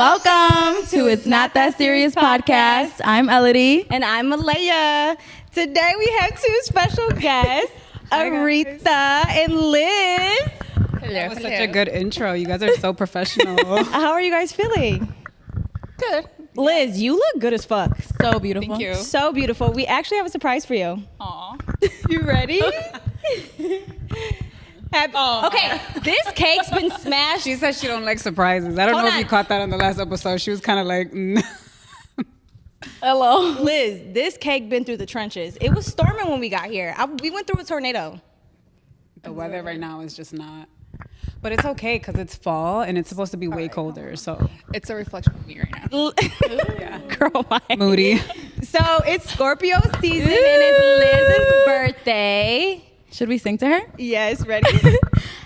Welcome to It's Not That Serious podcast. I'm Elodie. And I'm Malaya. Today we have two special guests, Aretha and Liz. That was such a good intro. You guys are so professional. How are you guys feeling? Good. Liz, you look good as fuck. So beautiful. Thank you. So beautiful. We actually have a surprise for you. Aw. You ready? Okay, this cake's been smashed. She said she don't like surprises. I don't know if you caught that on the last episode. She was kind of like, Hello. Liz, this cake been through the trenches. It was storming when we got here. We went through a tornado. The weather right now is just not. But it's okay because it's fall and it's supposed to be way colder. So it's a reflection of me right now. yeah. Girl, why? Moody. So it's Scorpio season and it's Liz's birthday. Should we sing to her? Yes, ready?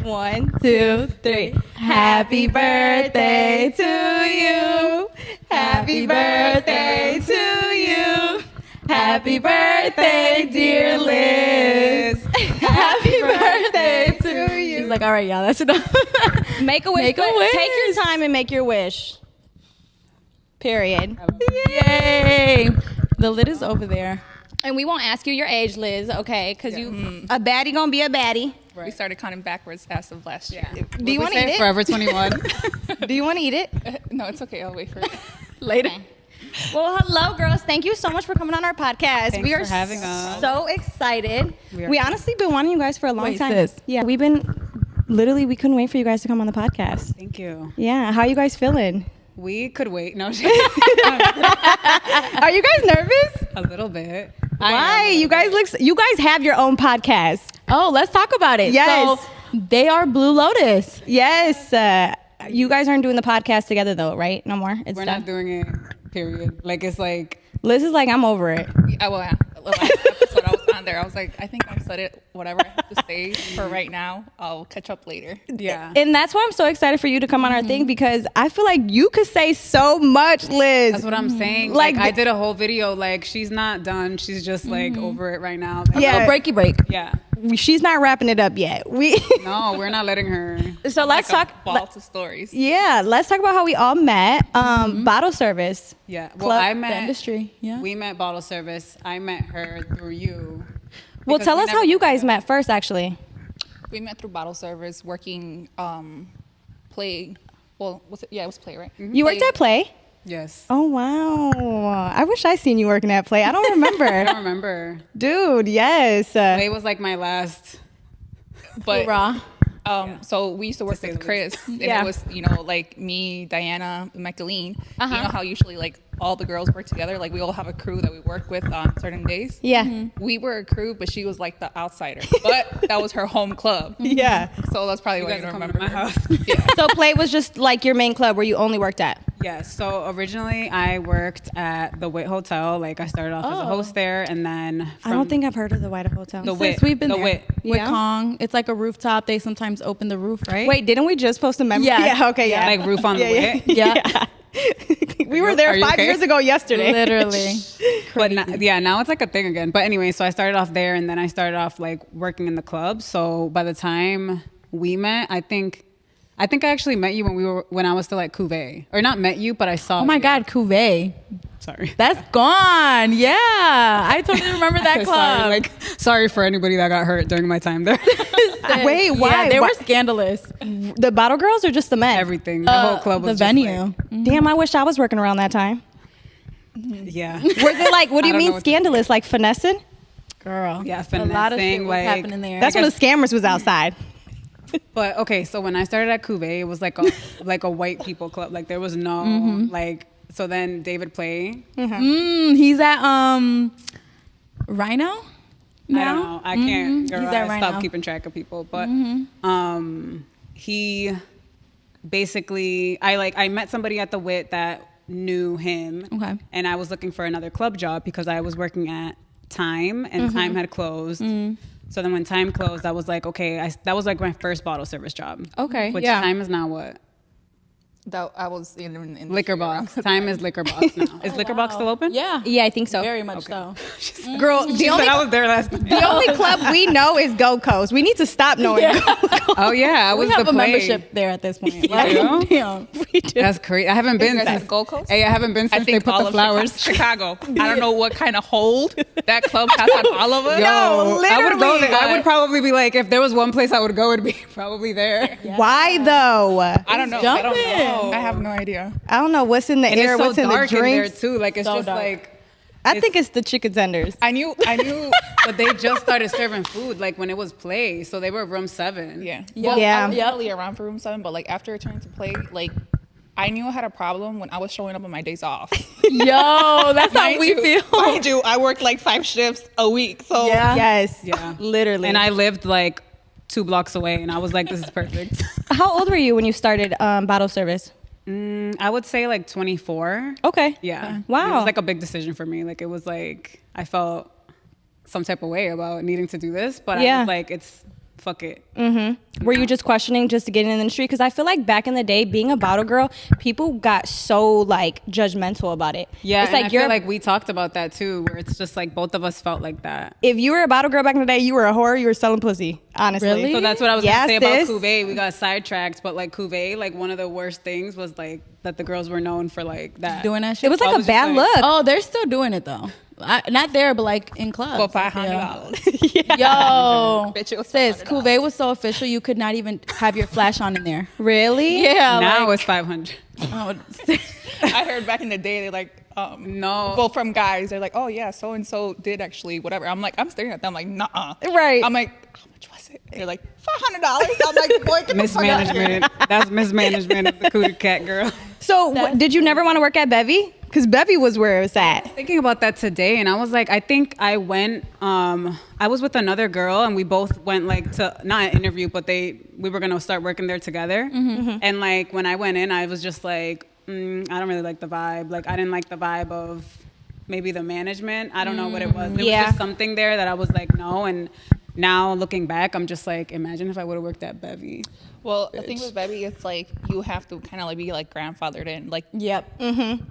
1, 2, 3. Happy birthday to you. Happy birthday to you. Happy birthday, dear Liz. Happy birthday to you. She's like, all right, y'all, that's enough. Make a wish. Make a wish. Take your time and make your wish. Period. Yay. The lid is over there. And we won't ask you your age, Liz, okay? Because a baddie gonna be a baddie. We started counting backwards as of last year. Do you want to eat it? Forever 21. Do you want to eat it? No, it's okay. I'll wait for it. Later. Okay. Well, hello, girls. Thank you so much for coming on our podcast. Thanks we are for having us. so excited. We honestly been wanting you guys for a long Wait, time. sis. Yeah, we couldn't wait for you guys to come on the podcast. Thank you. Yeah, how you guys feeling? We could wait. No, Are you guys nervous? a little bit. Why? You guys have your own podcast. Oh, let's talk about it. Yes. So they are Blu Lotus. Yes. You guys aren't doing the podcast together though, right? No more. It's We're done. not doing it, period. Like, it's like. Liz is like, I'm over it. Yeah. Last episode I was on there, I was like, I think I've said it. Whatever I have to say for right now, I'll catch up later. Yeah. And that's why I'm so excited for you to come on our thing, because I feel like you could say so much, Liz. That's what I'm saying. Like I did a whole video. Like, she's not done. She's just like over it right now. Like, Yeah. Breaky break. Yeah. She's not wrapping it up yet. No, we're not letting her. So let's Like talk. a ball to stories. Yeah, let's talk about how we all met. Bottle service. Yeah. Well, Club, I The met. industry. Yeah. We met Bottle Service. I met her through you. Well, Because tell we us how never- you guys met first, actually. We met through bottle service, working play. Well, was it? Yeah, it was play, right? You worked at Play? Yes. Oh, wow. I wish I seen you working at Play. I don't I remember. don't remember. Dude, yes. It was like my last. But Raw. so we used to work say with the Chris, and Yeah. it was like me, Diana, and Magdalene. Uh-huh. You know how usually like all the girls work together. Like we all have a crew that we work with on certain days. Yeah. We were a crew, but she was like the outsider. But that was her home club. Yeah. So that's probably You why guys you are don't coming to remember my her. house. Yeah. So Play was just like your main club where you only worked at? Yes. So originally I worked at the Wit Hotel. Like, I started off as a host there, and then I don't think I've heard of the White Hotel. The Sis, Wit. we've been the there. Wit. With Yeah? Kong. It's like a rooftop. They sometimes open the roof, right? Wait, didn't we just post a memory? Yeah. Yeah, okay, yeah. Like roof on the Wit. Yeah. We were there Are you 5 okay? years ago yesterday. Literally. But now it's like a thing again. But anyway, so I started off there, and then I started off like working in the club. So by the time we met, I think I actually met you when I was still at Cuvée, or not met you, but I saw. Oh my you. God, Cuvée. Sorry. That's gone. Yeah. I totally remember that club. Sorry for anybody that got hurt during my time there. Wait, why? Yeah, they Why- were scandalous. The bottle girls or just the men? Everything. The whole club was The just venue. like- Damn, I wish I was working around that time. yeah. Was it like, what do I you don't know mean what to scandalous? Like finessing? Girl. Yeah, A lot of shit finessing, was like- happening there. That's when the scammers was outside. But okay, so when I started at Cuvée, it was like a white people club. Like, there was no like. So then David Play. He's at Rhino now? I don't know. I can't. Girl, He's at I Rhino. stopped keeping track of people. But he basically, I met somebody at the Wit that knew him. Okay. And I was looking for another club job because I was working at Time, and Time had closed. So then when Time closed, I was like, okay, that was like my first bottle service job. Okay. Which Yeah. Time is now what? That I was in Liquor Box. Time is Liquor Box now. Is Liquor Box still open? Yeah. Yeah, I think so. Very much so. Girl, She said I was there last night. the only club we know is Gold Coast. We need to stop knowing Gold Coast. Oh yeah, I was We have the a play. membership there at this point. do? Damn. We do. That's crazy. I haven't been You guys since at Gold Coast? Hey, I haven't been I since they think put all the of flowers. Chicago. I don't know what kind of hold that club has on all of us. Yo, I would go literally. there. I would probably be like, if there was one place I would go, it'd be probably there. Why though? I don't know. I don't Jumping. know. I have no idea. I don't know what's in the And air, it's so what's in the dark in there drinks. too. Like it's So just dark. like. I think it's the chicken tenders. I knew. But they just started serving food like when it was play, so they were room 7. Yeah. Yeah. Well, Yeah. I was really around for room 7, but like after it turned to play, like I knew I had a problem when I was showing up on my days off. Yo, that's how Mind we you- feel. Mind you, I worked like 5 shifts a week, so Yeah. Yes. Yeah. Literally. And I lived like 2 blocks away, and I was like, this is perfect. How old were you when you started bottle service? I would say like 24. Okay. Yeah. Wow. It was like a big decision for me. Like it was like I felt some type of way about needing to do this, but Yeah. I was like, it's fuck it. Were you just questioning just to get in the industry? Because I feel like back in the day, being a bottle girl, people got so like judgmental about it. Yeah, it's and like I feel like we talked about that too, where it's just like both of us felt like that. if you were a bottle girl back in the day, you were a whore. You were selling pussy. Honestly. Really? So that's what I was Yes, gonna say about sis. Cuvée. We got sidetracked, but like Cuvée, like one of the worst things was like that the girls were known for like that. Doing that shit. It was I like a was just bad like- look. Oh, they're still doing it though. Not there, but like in clubs. for $500. Yo, Bitch, it was sis, $500. Cuvée was so official you could not even have your flash on in there. Really? Yeah. Now like, it's 500. oh, I heard back in the day they like No. well from guys they're like, oh yeah, so and so did actually whatever. I'm staring at them like, nah. Right. I'm like, how much was it? They're like $500. I'm like, boy, get the fuck out of here. Mismanagement. That's mismanagement of the Cootie Cat girl. So did you never want to work at Bevy? Because Bevy was where it was at. Thinking about that today, and I was like, I think I went. I was with another girl, and we both went like to not an interview, but we were gonna start working there together. And like when I went in, I was just like, I don't really like the vibe. Like I didn't like the vibe of maybe the management. I don't know what it was. There was just something there that I was like, no. And now looking back, I'm just like, imagine if I would have worked at Bevy. Well, the thing with Bevy, it's like you have to kind of like be like grandfathered in. Like, yep.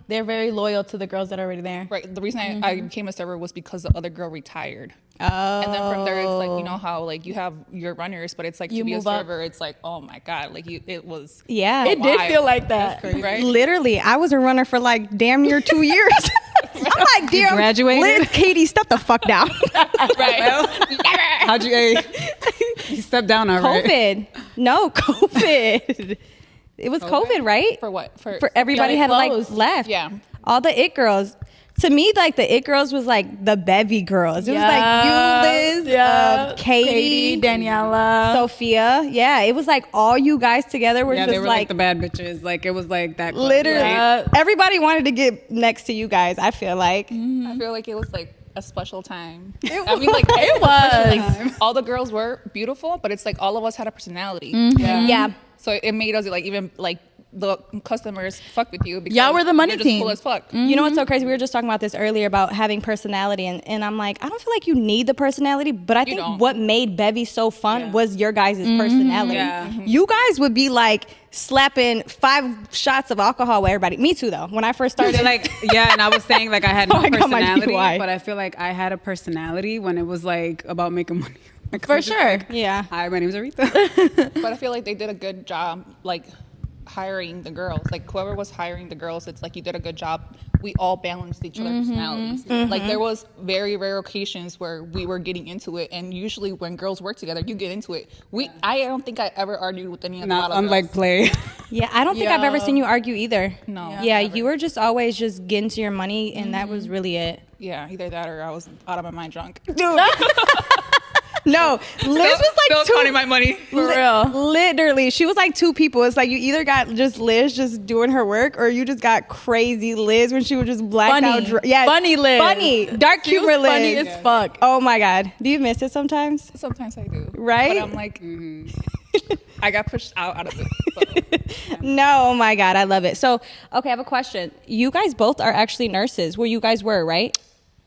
They're very loyal to the girls that are already there. right, the reason I became a server was because the other girl retired. Oh. And then from there, it's like, you know how like you have your runners, but it's like You to be a move up. server, it's like, oh my God, like it was. Yeah. It did Wild. feel like that. Right? Literally, I was a runner for like damn near 2 years. I'm like, damn, graduated? Liz, Katie, step the fuck down. Right. How'd you? You stepped down already. COVID. No, COVID. It was COVID, right? For what? For everybody Yeah, had like closed. left. Yeah. All the it girls. To me, like the it girls was like the Bevy girls. It was like you, Liz, Katie, Daniela. Sophia. Yeah, it was like all you guys together were Yeah, just they were like the bad bitches. Like it was like that. Club, literally. right? Everybody wanted to get next to you guys. I feel like. I feel like it was like a special time. I mean, like It was. like all the girls were beautiful, but it's like all of us had a personality. Yeah. So it made us like even like the customers fuck with you because Y'all were the money you're just team. cool as fuck. You know what's so crazy? We were just talking about this earlier about having personality, and I'm like, I don't feel like you need the personality, but I think don't. what made Bevy so fun was your guys' personality. Yeah. You guys would be like slapping 5 shots of alcohol with everybody. Me too, though. When I first started, Like yeah, and I was saying like I had no I got my personality, DUI. but I feel like I had a personality when it was like about making money. Like, I For was just sure. like, yeah. Hi, my name's Aretha. But I feel like they did a good job like hiring the girls. Like whoever was hiring the girls, it's like you did a good job. We all balanced each other's personalities. Like there was very rare occasions where we were getting into it, and usually when girls work together, you get into it. I don't think I ever argued with any of the Not bottle unlike girls. play. Yeah, I don't think I've ever Yeah. seen you argue either. No. Yeah, you were just always just getting to your money, and that was really it. Yeah, either that or I was out of my mind drunk. No, Liz was Still like two. counting my money. For real. Literally, she was like 2 people. It's like you either got just Liz just doing her work, or you just got crazy Liz when she would just black out. Funny. Yeah, Funny Liz. funny, dark She was humor Liz. funny as fuck. Oh my God, do you miss it sometimes? Sometimes I do. Right? But I'm like, I got pushed out of it. So. No, oh my God, I love it. So, okay, I have a question. You guys both are actually nurses. Well, you guys were, right?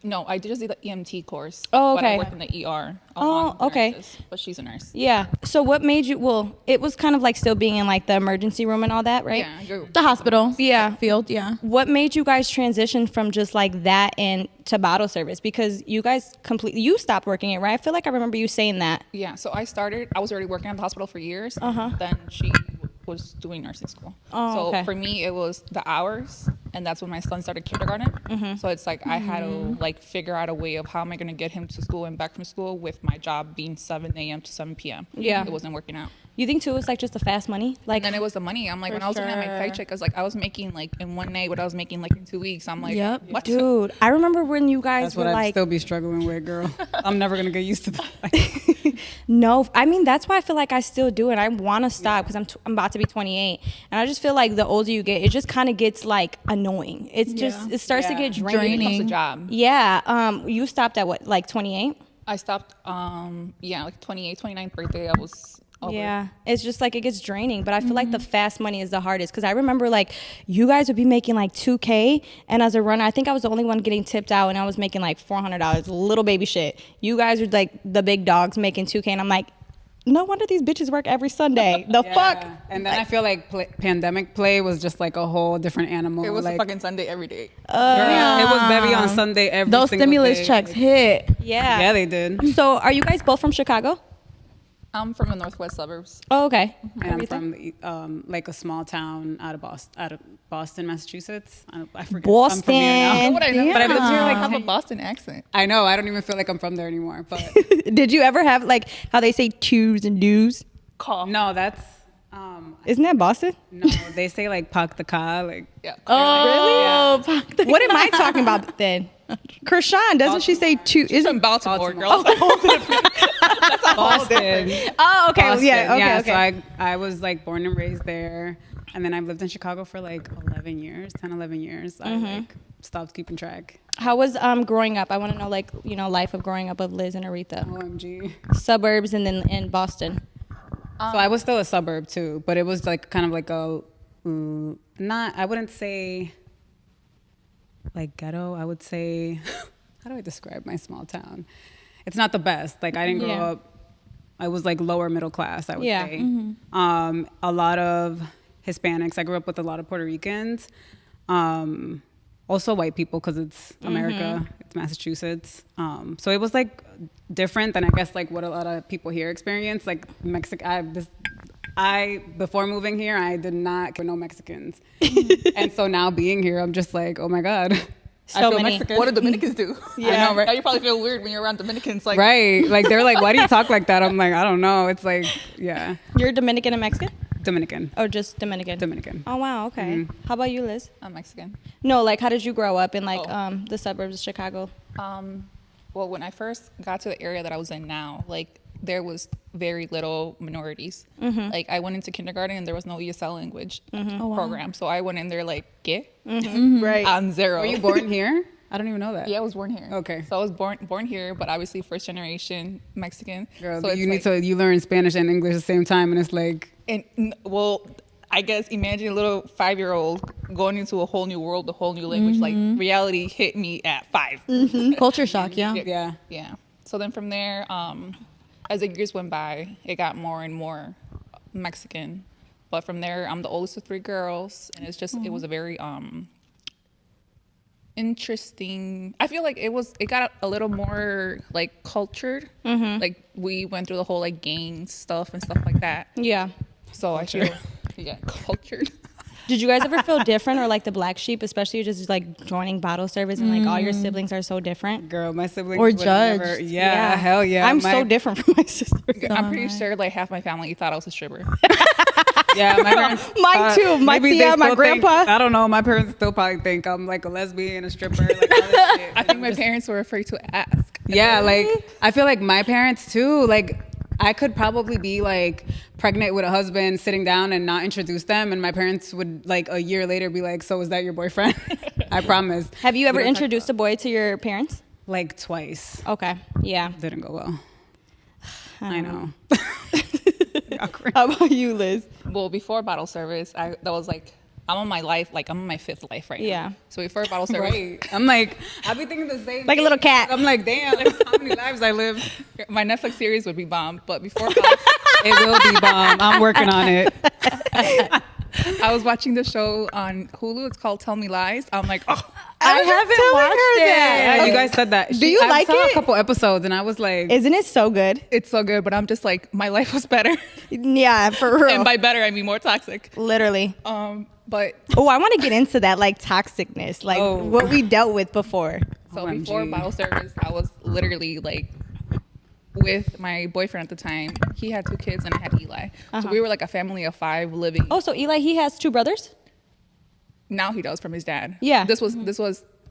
No, I just did the EMT course. Oh, But I okay. work in the ER. Oh, along okay. nurses, but she's a nurse. Yeah. So what made you? Well, it was kind of like still being in like the emergency room and all that, right? Yeah, you're The hospital. Yeah. Field. Yeah. What made you guys transition from just like that and to bottle service? Because you guys you stopped working it, right? I feel like I remember you saying that. Yeah, so I was already working at the hospital for years. Then she was doing nursing school. Oh, so okay. for me, it was the hours, and that's when my son started kindergarten. So it's like I had to like figure out a way of how am I going to get him to school and back from school with my job being 7 a.m. to 7 p.m. Yeah. It wasn't working out. You think too? It's like just the fast money, like. And then it was the money. I'm like, For when I was looking at my sure. paycheck, I was making like in one night what I was making like in 2 weeks. I'm like, Yep. what? Dude, I remember when you guys That's were what I'd like, still be struggling with, girl. I'm never gonna get used to that. no, I mean that's why I feel like I still do it. I want to stop because I'm about to be 28, and I just feel like the older you get, it just kind of gets like annoying. It's just it starts to get It draining. becomes a job. Yeah. You stopped at what, like 28? I stopped, like 28, 29th birthday. I was over. Yeah, it's just like it gets draining, but I feel like the fast money is the hardest because I remember like you guys would be making like $2,000, and as a runner, I think I was the only one getting tipped out, and I was making like $400, little baby shit. You guys were like the big dogs making $2,000, and I'm like, no wonder these bitches work every Sunday. The fuck? And then I feel like pandemic play was just like a whole different animal. It was like, a fucking Sunday every day. girl, it was Bevy on Sunday every Those single stimulus day. checks hit. Yeah. Yeah, they did. So are you guys both from Chicago? I'm from the northwest suburbs. Oh, okay. And I'm from the, like a small town out of Boston, Massachusetts. I forget. I'm from here now. Boston. What I know, But I've lived here I like have a 10 Boston accent. I know. I don't even feel like I'm from there anymore. But Did you ever have like how they say twos and doos? no, that's Isn't that Boston? no. They say like "pak the ka," like Yeah. Oh, what am I talking about then? Krishan, doesn't she say two? She's Isn't from Baltimore, Baltimore. girl. Boston. Oh, okay. Boston. Yeah. Okay. Yeah, Okay. so I was like born and raised there, and then I've lived in Chicago for like 11 years. I like stopped keeping track. How was growing up? I want to know like life of growing up of Liz and Aretha. OMG. Suburbs and then in Boston. So I was still a suburb too, but it was like kind of like a I wouldn't say like ghetto. I would say how do I describe my small town? It's not the best. Like I didn't grow up. I was like lower middle class, I would say. A lot of Hispanics. I grew up with a lot of Puerto Ricans. Also white people because it's America, it's Massachusetts. So it was like different than I guess like what a lot of people here experience. Like before moving here, I did not know Mexicans. And so now being here, I'm just like, oh my God. I So feel many. Mexican. What do Dominicans do? Yeah. I know, right? Now you probably feel weird when you're around Dominicans. Like, Right. Like they're like, why do you talk like that? I'm like, I don't know. It's like, yeah. You're Dominican and Mexican? Dominican. Or just Dominican? Dominican. Oh, wow. Okay. How about you, Liz? I'm Mexican. No, like how did you grow up in like the suburbs of Chicago? Well, when I first got to the area that I was in now, like there was very little minorities. Like I went into kindergarten and there was no ESL language program. So I went in there like, ¿qué? Right. On zero. Were you born here? I don't even know that. Yeah, I was born here. Okay. So I was born here, but obviously first generation Mexican. Girl, so you it's need like, you learn Spanish and English at the same time, and it's like, well, I guess imagine a little 5-year-old going into a whole new world, a whole new language. Like reality hit me at 5. Culture shock. Yeah. yeah. Yeah. So then from there, as the years went by, it got more and more Mexican. But from there, I'm the oldest of 3 girls, and it's just it was a very interesting. I feel like it got a little more like cultured. Like we went through the whole like gang stuff and stuff like that. Yeah. So I feel cultured. Did you guys ever feel different or like the black sheep, especially just like joining bottle service and like all your siblings are so different? Girl, my siblings Or would judged. never- yeah, hell yeah. I'm so different from my sister. I'm pretty sure like half my family thought I was a stripper. Yeah, my parents. Mine too. My maybe tia, they my still think- grandpa. I don't know. My parents still probably think I'm like a lesbian, a stripper. Like all this shit. I think my parents were afraid to ask. Yeah, like I feel like my parents too. Like I could probably be like pregnant with a husband, sitting down and not introduce them, and my parents would like a year later be like, "So is that your boyfriend?" I promise. Have you ever We don't talk introduced a boy to your parents? Like twice. Okay. Yeah. Didn't go well. I know. How about you, Liz? Well, before bottle service, that was like I'm on my life, like I'm on my 5th life right Yeah. now. So before bottle service, Right. I'm like, I be thinking the same. Like a little cat. I'm like, damn, how many lives I live. my Netflix series would be bomb. But before It will be bomb. I'm working on it. I was watching the show on Hulu. It's called Tell Me Lies. I'm like, oh, I haven't watched it. Yeah, you guys said that. Do you like I saw it? a couple episodes and I was like, Isn't it so good? it's so good. But I'm just like, my life was better. Yeah, for real. And by better, I mean more toxic. Literally. But Oh, I want to get into that, like toxicness, like what we dealt with before. so OMG. before bottle service, I was literally like with my boyfriend at the time. He had 2 kids and I had Eli. So we were like a family of 5 living. Oh, so Eli, he has 2 brothers? Now he does from his dad. Yeah. This was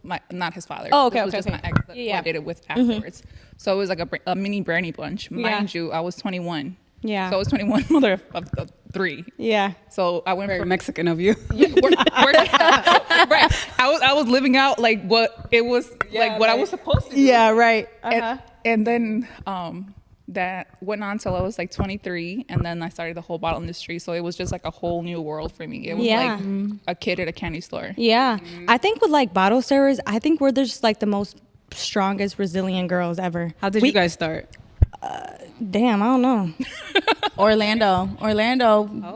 my not his father. Oh, okay, This was okay, just okay. my ex that Yeah. I dated with afterwards. So it was like a mini Brandy bunch. Mind you, I was 21. Yeah. So I was 21, mother of 3. Yeah. So I went very from Mexican of you. right. I was living out like what it was like what I was supposed to do. Yeah, right. Uh-huh. And then that went on till I was like 23, and then I started the whole bottle industry. So it was just like a whole new world for me. It was Yeah. like a kid at a candy store. Yeah. I think with like bottle servers, I think we're just like the most strongest, resilient girls ever. How did you guys start? Damn, I don't know. Orlando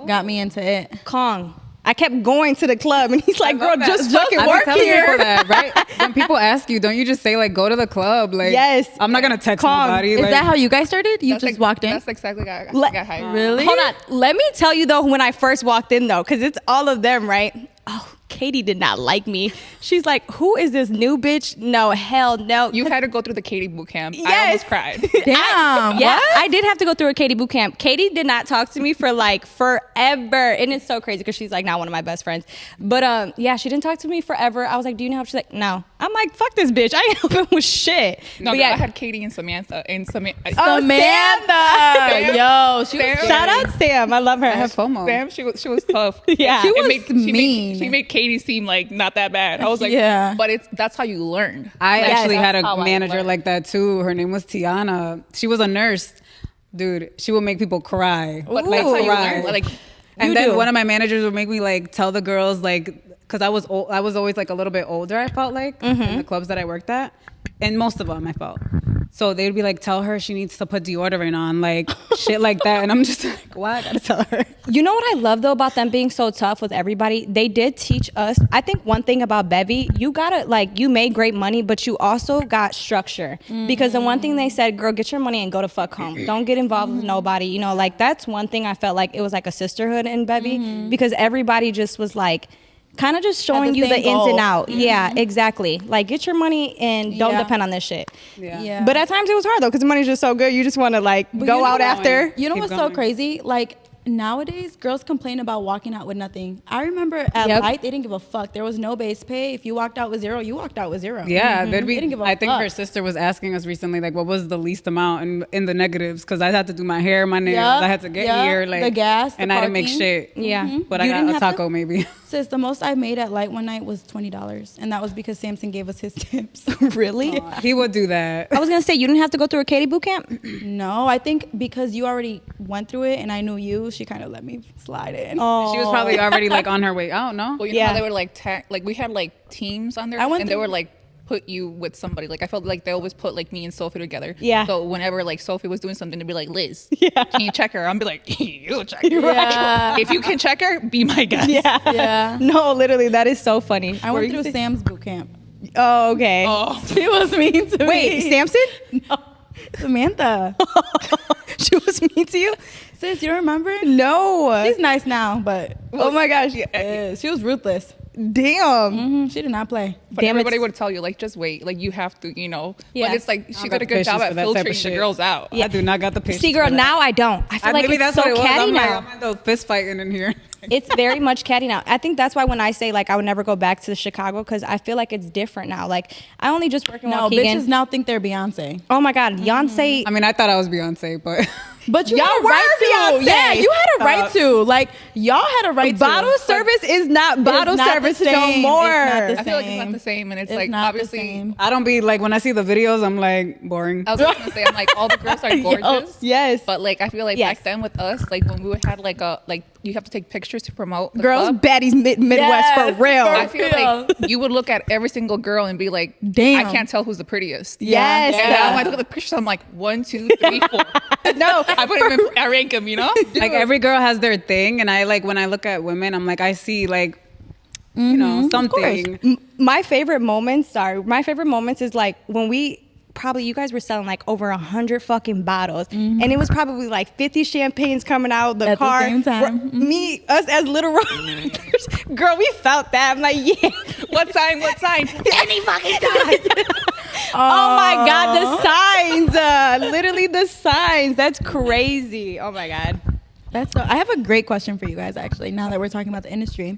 got me into it. Kong. I kept going to the club, and he's like, "Girl, just fucking I've work been telling here." people that, right? When people ask you, don't you just say like, go to the club? Like, Yes. I'm not gonna text Kong. nobody. Is like, that how you guys started? You That's just like- walked in? That's exactly how I Let- got hired. Really? Hold on. Let me tell you though, when I first walked in though, because it's all of them, right? Oh, Katie did not like me. She's like, "Who is this new bitch?" No, hell no. You had to go through the Katie boot camp. I Yes. almost cried. Damn. Yeah, what? I did have to go through a Katie boot camp. Katie did not talk to me for like forever, and it's so crazy because she's like not one of my best friends. But yeah, she didn't talk to me forever. I was like, "Do you know how?" She's like, "No." I'm like, "Fuck this bitch! I ain't helping with shit." No, but yeah, yeah, I had Katie and Samantha. And Oh, Samantha. Sam. Yo, she Sam. was shout out Sam. I love her. I have FOMO. Sam, she was tough. Yeah. She It was made- mean. She made Katie seem like not that bad. I was like, Yeah. but that's how you learn. I actually had that's how a I manager learned. like that too. Her name was Tiana. She was a nurse. Dude, she would make people cry. But like, that's how you cry. learn. Like, And You then do. one of my managers would make me like tell the girls like, because I was always like a little bit older. I felt like in the clubs that I worked at, and most of them I felt. So they'd be like, tell her she needs to put deodorant on, like shit like that. And I'm just like, why I gotta tell her? You know what I love though about them being so tough with everybody? They did teach us. I think one thing about Bevy, you gotta like, you made great money, but you also got structure. Because the one thing they said, girl, get your money and go to fuck home. Don't get involved with nobody. You know, like that's one thing I felt like it was like a sisterhood in Bevy because everybody just was like, kind of just showing the you the same ins goal. and out. Yeah, exactly. Like get your money and don't Yeah. depend on this shit. Yeah. But at times it was hard though because the money's just so good. You just want to like go you know out what? after. You know Keep what's so going. crazy? Like nowadays, girls complain about walking out with nothing. I remember at Yep. Light, they didn't give a fuck. There was no base pay. If you walked out with 0, you walked out with 0. Yeah, there'd They didn't give be. a I think fuck. her sister was asking us recently, like, what was the least amount in the negatives? Because I had to do my hair, my nails, Yup, I had to get yup, here, like the gas, the and I didn't make parking. shit. Yeah. but You I didn't got a have to- taco maybe. Sis, the most I made at Light one night was $20, and that was because Samson gave us his tips. Really? He would do that. I was gonna say you didn't have to go through a Katie boot camp. No, I think because you already went through it and I knew you, she kind of let me slide in. Oh, She was probably already like on her way out. No, well, you know Yeah. how they were like, like we had like teams on there, I went and they through- were like put you with somebody. Like I felt like they always put like me and Sophie together. Yeah. So whenever like Sophie was doing something, they'd be like, Liz, Yeah. can you check her? I'd be like, you check her. Yeah. If you can check her, be my guest. Yeah. Yeah. No, literally, that is so funny. I What went were you through saying? Sam's boot camp. Oh, okay. Oh, She was mean to me. Wait, Samson? No. Samantha. She was mean to you? Sis, you don't remember? No. She's nice now, but Oh my gosh. she was ruthless. Damn. She did not play. but Damn, everybody it's- would tell you like, just wait. Like you have to, you know. Yeah. But it's like she I did got a the good job patience at for that type of filtering the shit. girls out. I do not got the patience. See, girl, for that. now I don't. I feel like maybe it's that's so what it was. catty I'm now. like, I'm fist fighting in here. It's very much catty now. I think that's why when I say like I would never go back to Chicago because I feel like it's different now. Like I only just work in No, Waukegan. bitches now think they're Beyonce. Oh my God, Beyonce. I mean, I thought I was Beyonce, but But you Y'all had a were right to. Beyonce. Yeah, you had a right to. Like, y'all had a right to. Bottle service is not bottle not the service no same. more. It's not the I feel like it's same. not the same, and it's It's like not the obviously. same. I don't be like when I see the videos, I'm like boring. I was just gonna say, I'm like all the girls are gorgeous. Yes. But like I feel like Yes. back then with us, like when we would had like a like you have to take pictures to promote the Girls, club. baddies, Midwest Yes, for real. I feel like you would look at every single girl and be like, Damn. I can't tell who's the prettiest. Yes. And now when I look at the pictures, I'm like 1, 2, 3, 4. No. I put them in, I rank them, you know? Like every girl has their thing, and I like when I look at women, I'm like I see like you know something. My favorite moments is like when you guys were selling like over 100 fucking bottles, and it was probably like 50 champagnes coming out the At the car. same time. Us as little rockers, girl, we felt that. I'm like, yeah, What sign? any fucking time. Oh my god, the signs! Literally the signs. That's crazy. Oh my god. I have a great question for you guys, actually, now that we're talking about the industry.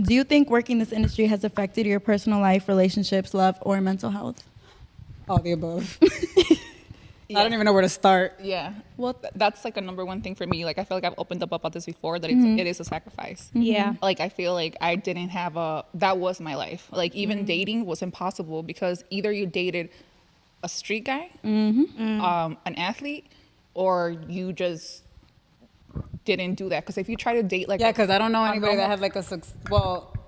Do you think working this industry has affected your personal life, relationships, love, or mental health? All the above. I don't even know where to start. Yeah. Well, that's like a number one thing for me. Like I feel like I've opened up about this before that it is a sacrifice. Yeah. Like I feel like I didn't have that was my life. Like even dating was impossible because either you dated a street guy, an athlete, or you just didn't do that. Because if you try to date like Because I don't know anybody that have like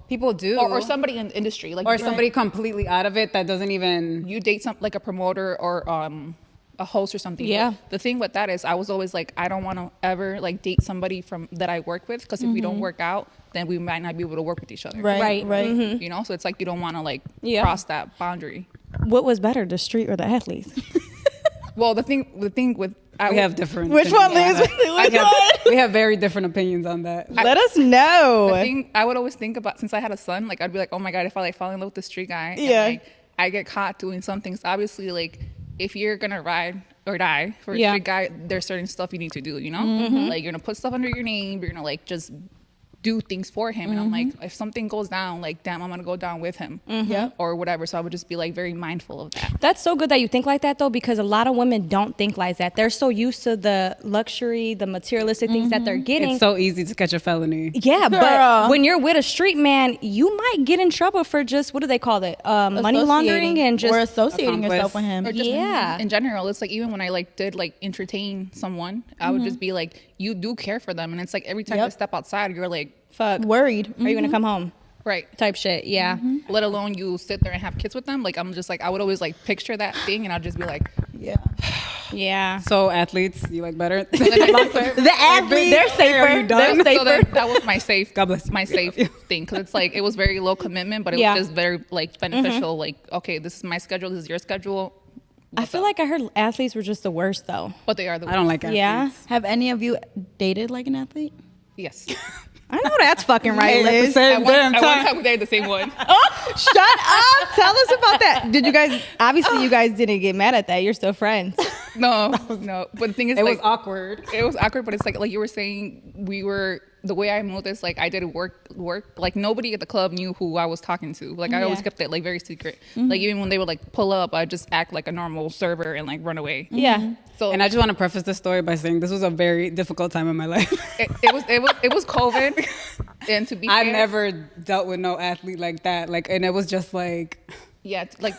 people do, or somebody in the industry, like or somebody completely out of it that doesn't even. you date like a promoter or a host or something. Yeah. But the thing with that is I was always like, I don't want to ever like date somebody that I work with, because if we don't work out, then we might not be able to work with each other. Right. You know, so it's like you don't want to like cross that boundary. What was better, the street or the athletes? Well, the thing with We have different. Which one, opinions Liz? on that. We have very different opinions on that. Let us know. the thing I would always think about, since I had a son, like I'd be like, oh my god, if I like fall in love with the street guy, Yeah. and, like, I get caught doing some things. Obviously, like if you're gonna ride or die for a street guy, there's certain stuff you need to do. You know, like you're gonna put stuff under your name. You're gonna like just do things for him. And I'm like, if something goes down, like damn, I'm gonna go down with him, or whatever. So I would just be like very mindful of that. That's so good that you think like that, though, because a lot of women don't think like that. They're so used to the luxury, the materialistic things that they're getting. It's so easy to catch a felony. Yeah, Girl. but when you're with a street man, you might get in trouble for just, what do they call it? Money laundering and just or associating accomplice. yourself with him. Or just Yeah. in general, it's like even when I like did like entertain someone, I would just be like, you do care for them, and it's like every time I step outside, you're like, fuck. Worried. Are you gonna come home? right. Type shit. Yeah. Let alone you sit there and have kids with them. Like I'm just like I would always like picture that thing, and I'd just be like, Yeah. Yeah. So athletes, you like better? The athletes, they're safer. They're so safer. that was my safe. God bless you. My safe thing, because it's like it was very low commitment, but it was just very like beneficial. Like okay, this is my schedule, this is your schedule. I feel like I heard athletes were just the worst, though. But they are the I don't like athletes. Yeah. Have any of you dated like an athlete? yes. I know that's fucking right, Liz. At one time we dated the same one. Oh, shut up. Tell us about that. Did you guys, obviously you guys didn't get mad at that. You're still friends. No. But the thing is, It like, was awkward. It was awkward, but it's like you were saying, the way I moved this, like I did work, like nobody at the club knew who I was talking to. Like I always kept it like very secret. Like even when they would like pull up, I'd just act like a normal server and like run away. Yeah. So And I just want to preface this story by saying this was a very difficult time in my life. it was COVID, and to be I fair, never dealt with no athlete like that. Like, and it was just like yeah, like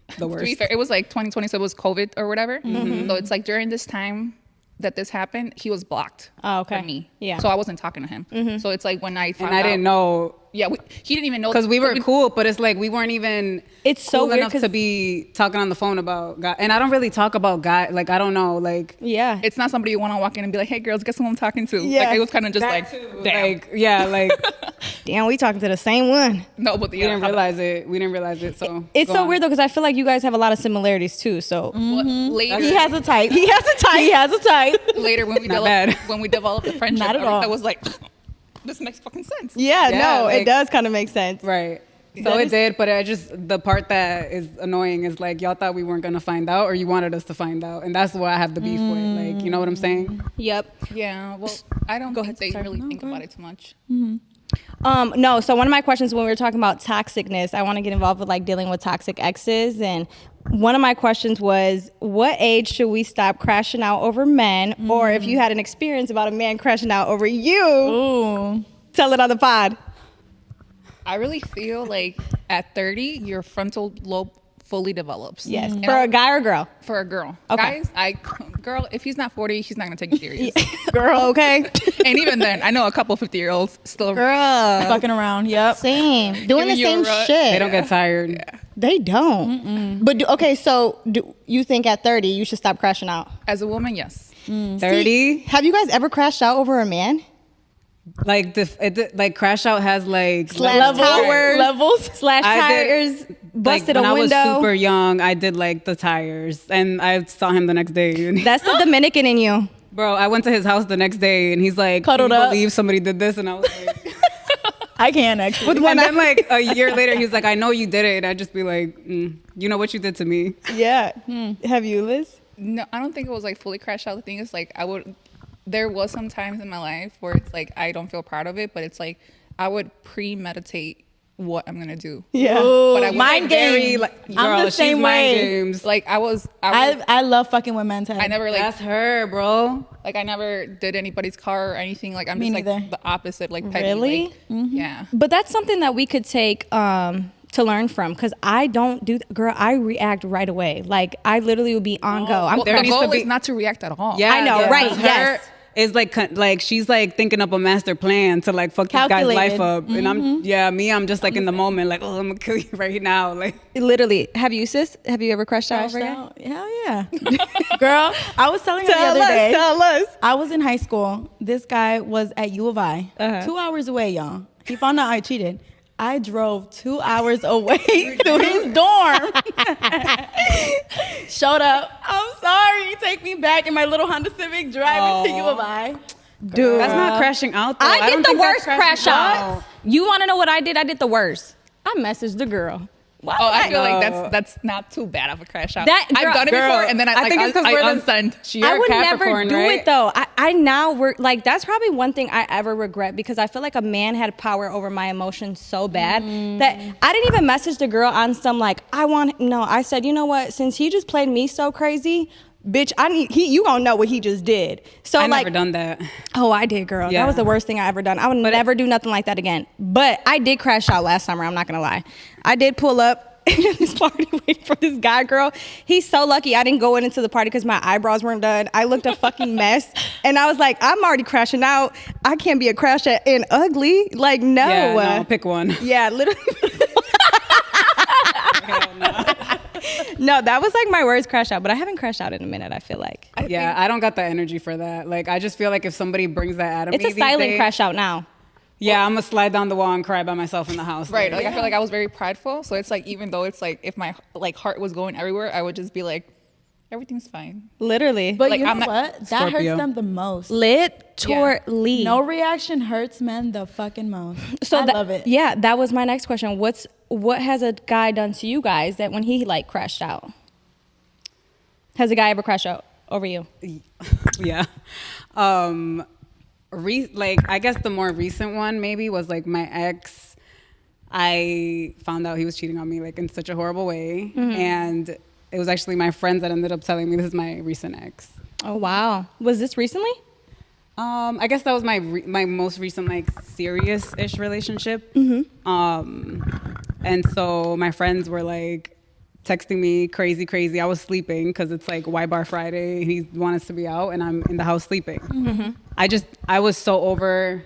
the to be worst. fair, it was like 2020, so it was COVID or whatever. So it's like during this time that this happened, he was blocked. Oh, okay. From me. Yeah. So I wasn't talking to him. So it's like when I found And I didn't know. Yeah, he didn't even know Because we were cool, but it's like we weren't even It's so cool weird enough 'cause- to be talking on the phone about God. And I don't really talk about God. Like, I don't know. Like, Yeah. It's not somebody you want to walk in and be like, "Hey, girls, guess who I'm talking to?" Yeah. Like it was kind of just that like, too. damn. Like, yeah, like Damn, we talking to the same one. No, but we didn't realize it. We didn't realize it. So It's go so on. weird, though, because I feel like you guys have a lot of similarities, too. So Later, He has a type. He has a type. He has a type. later when we Not bad. developed the friendship, Not at all. I was like, this makes fucking sense. yeah, Yeah, no, it like- does kind of make sense. Right. So That it is- did, but the part that is annoying is like y'all thought we weren't gonna find out, or you wanted us to find out, and that's what I have the beef with. Like, you know what I'm saying? Yep. Yeah. Well, I don't think they really think about it too much. No, so one of my questions when we were talking about toxicness, I want to get involved with like dealing with toxic exes, and one of my questions was, what age should we stop crashing out over men? Or if you had an experience about a man crashing out over you, tell it on the pod. I really feel like at 30, your frontal lobe fully develops. Yes. And For a guy or girl? For a girl. Okay. Guys, girl, if he's not 40, he's not going to take you serious. Girl, okay. And even then, I know a couple 50-year-olds still. Girl. Fucking around. Yep. Same. Doing the Giving you same a rut. shit. They don't get tired. Yeah. They don't. But so do you think at 30 you should stop crashing out? As a woman, yes. 30. Have you guys ever crashed out over a man? Like like crash out has like Levels. Slash I tires. did, Busted like, a when window. I was super young, I did like the tires, and I saw him the next day. And That's the Dominican in you. bro, I went to his house the next day, and he's like, Cuddled "Can you up. believe somebody did this?" And I was like, I can actually. and then like a year later, he's like, "I know you did it," and I'd just be like, "You know what you did to me." Yeah. Have you, Liz? No, I don't think it was like fully crash out. The thing is, like, there was some times in my life where it's like, I don't feel proud of it, but it's like, I would premeditate what I'm going to do. Yeah. But I Mind games. Girl, I'm the she's same mind way. games. Like, I love fucking with men's heads. never like, That's her, bro. like, I never did anybody's car or anything. Like, I'm Me just like neither. the opposite, like, petty. Really? Like, yeah. But that's something that we could take to learn from, because I don't do girl, I react right away. Like, I literally would be on go. Well, there the needs to goal be- is not to react at all. Yeah, I know, right, Her yes. is like she's like thinking up a master plan to like fuck this guy's life Calculated. up, and I'm just like in the moment, like, oh, I'm gonna kill you right now, like. Literally. Have you, sis? Have you ever crashed out Crashed over a guy? out. Hell yeah. Girl, I was telling her the Tell other us, day. tell us. I was in high school. This guy was at U of I, 2 hours away, y'all. He found out I cheated. I drove 2 hours away to his dorm. Showed up. I'm sorry. Take me back in my little Honda Civic driving to U of I. Dude. That's not crashing out, though. I did don't the think that's worst crashing crash out. You want to know what I did? I did the worst. I messaged the girl. Why Oh, would I feel like No. that's not too bad of a crash out. That- I've done it girl, before, and then I think it's 'cause we're the- unsend. You're I a would never Capricorn, do right? it though. I now work like that's probably one thing I ever regret, because I feel like a man had power over my emotions so bad that I didn't even message the girl on some like I said, you know what, since he just played me so crazy, bitch, you gonna know what he just did. So I like never done that. oh, I did, girl. Yeah. That was the worst thing I ever done. I would never do nothing like that again. But I did crash out last summer. I'm not gonna lie. I did pull up in this party waiting for this guy, girl. He's so lucky I didn't go into the party because my eyebrows weren't done. I looked a fucking mess. And I was like, I'm already crashing out. I can't be a crasher and ugly. Like, no. Yeah, no, pick one. Yeah, literally. Hell no. No, that was like my worst crash out. But I haven't crashed out in a minute, I feel like. Yeah, I don't got the energy for that. Like, I just feel like if somebody brings that out of It's me a silent these days, crash out now. Yeah, I'm gonna slide down the wall and cry by myself in the house. Right. Like, I feel like I was very prideful. So it's like, even though it's like, if my like heart was going everywhere, I would just be like, everything's fine. Literally. But Like, you know I'm not- what? That Scorpio. hurts them the most. Literally. No reaction hurts men the fucking most. So I that- love it. Yeah, that was my next question. What has a guy done to you guys that when he like crashed out? Has a guy ever crashed out over you? Yeah. Like, I guess the more recent one maybe was like my ex. I found out he was cheating on me like in such a horrible way, and it was actually my friends that ended up telling me this is my recent ex. Oh wow. Was this recently? I guess that was my most recent like serious-ish relationship. And so my friends were like texting me crazy. I was sleeping because it's like Y Bar Friday. He wanted us to be out, and I'm in the house sleeping. I was so over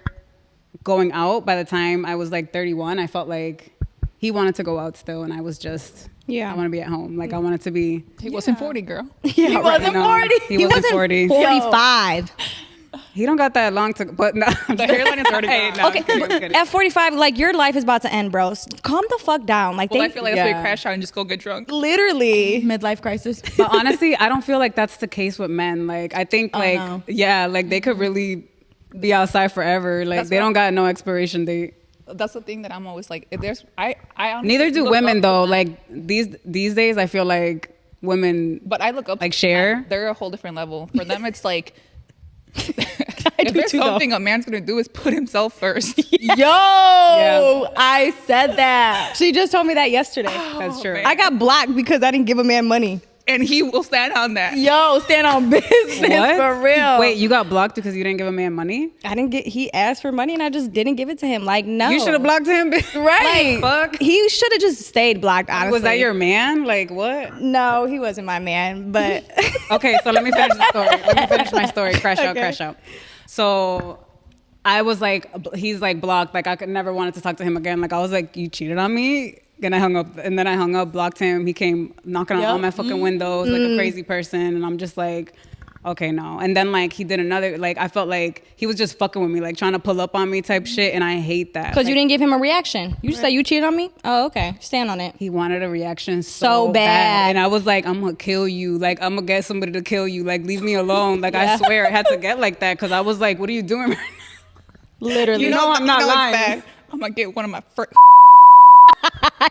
going out. By the time I was like 31, I felt like he wanted to go out still, and I was just Yeah. I want to be at home. Like I wanted to be. He wasn't 40, girl. He wasn't 40. He wasn't 40. 45. He don't got that long to, but no. The hairline is already Hey, gone. no, Okay, I'm kidding, I'm kidding. at 45, like your life is about to end, bro. Calm the fuck down. Like Well, they I feel like that's why Yeah. we crash out and just go get drunk. literally. Midlife crisis. But honestly, I don't feel like that's the case with men. Like I think like no. yeah, like they could really be outside forever. Like That's they what- don't got no expiration date. That's the thing that I'm always like, if there's, I honestly Neither do look women up though. to men. Like these days, I feel like women. But I look up Like to share? men. They're a whole different level. For them, it's like If there's something a man's gonna do is put himself first. Yo, I said that. She just told me that yesterday. That's true. I got blocked because I didn't give a man money. And he will stand on that. Yo, stand on business for real. Wait, you got blocked because you didn't give a man money? He asked for money and I just didn't give it to him. Like, no. You should have blocked him. Right. Fuck. He should have just stayed blocked, honestly. Was that your man? Like, what? No, he wasn't my man, but. Okay, so let me finish the story. Let me finish my story. Crash out. So I was like, he's like blocked. Like, I could never wanted to talk to him again. Like, I was like, you cheated on me? And I hung up, blocked him. He came knocking on all my fucking windows like a crazy person. And I'm just like, okay, no. And then like he did another, like I felt like he was just fucking with me, like trying to pull up on me type shit. And I hate that. Because you didn't give him a reaction. You just said you cheated on me? Oh, okay. Stand on it. He wanted a reaction so bad. And I was like, I'm going to kill you. Like, I'm going to get somebody to kill you. Like, leave me alone. Like, I swear it had to get like that. Because I was like, what are you doing right now? Literally. You know I'm not lying. I'm going to get one of my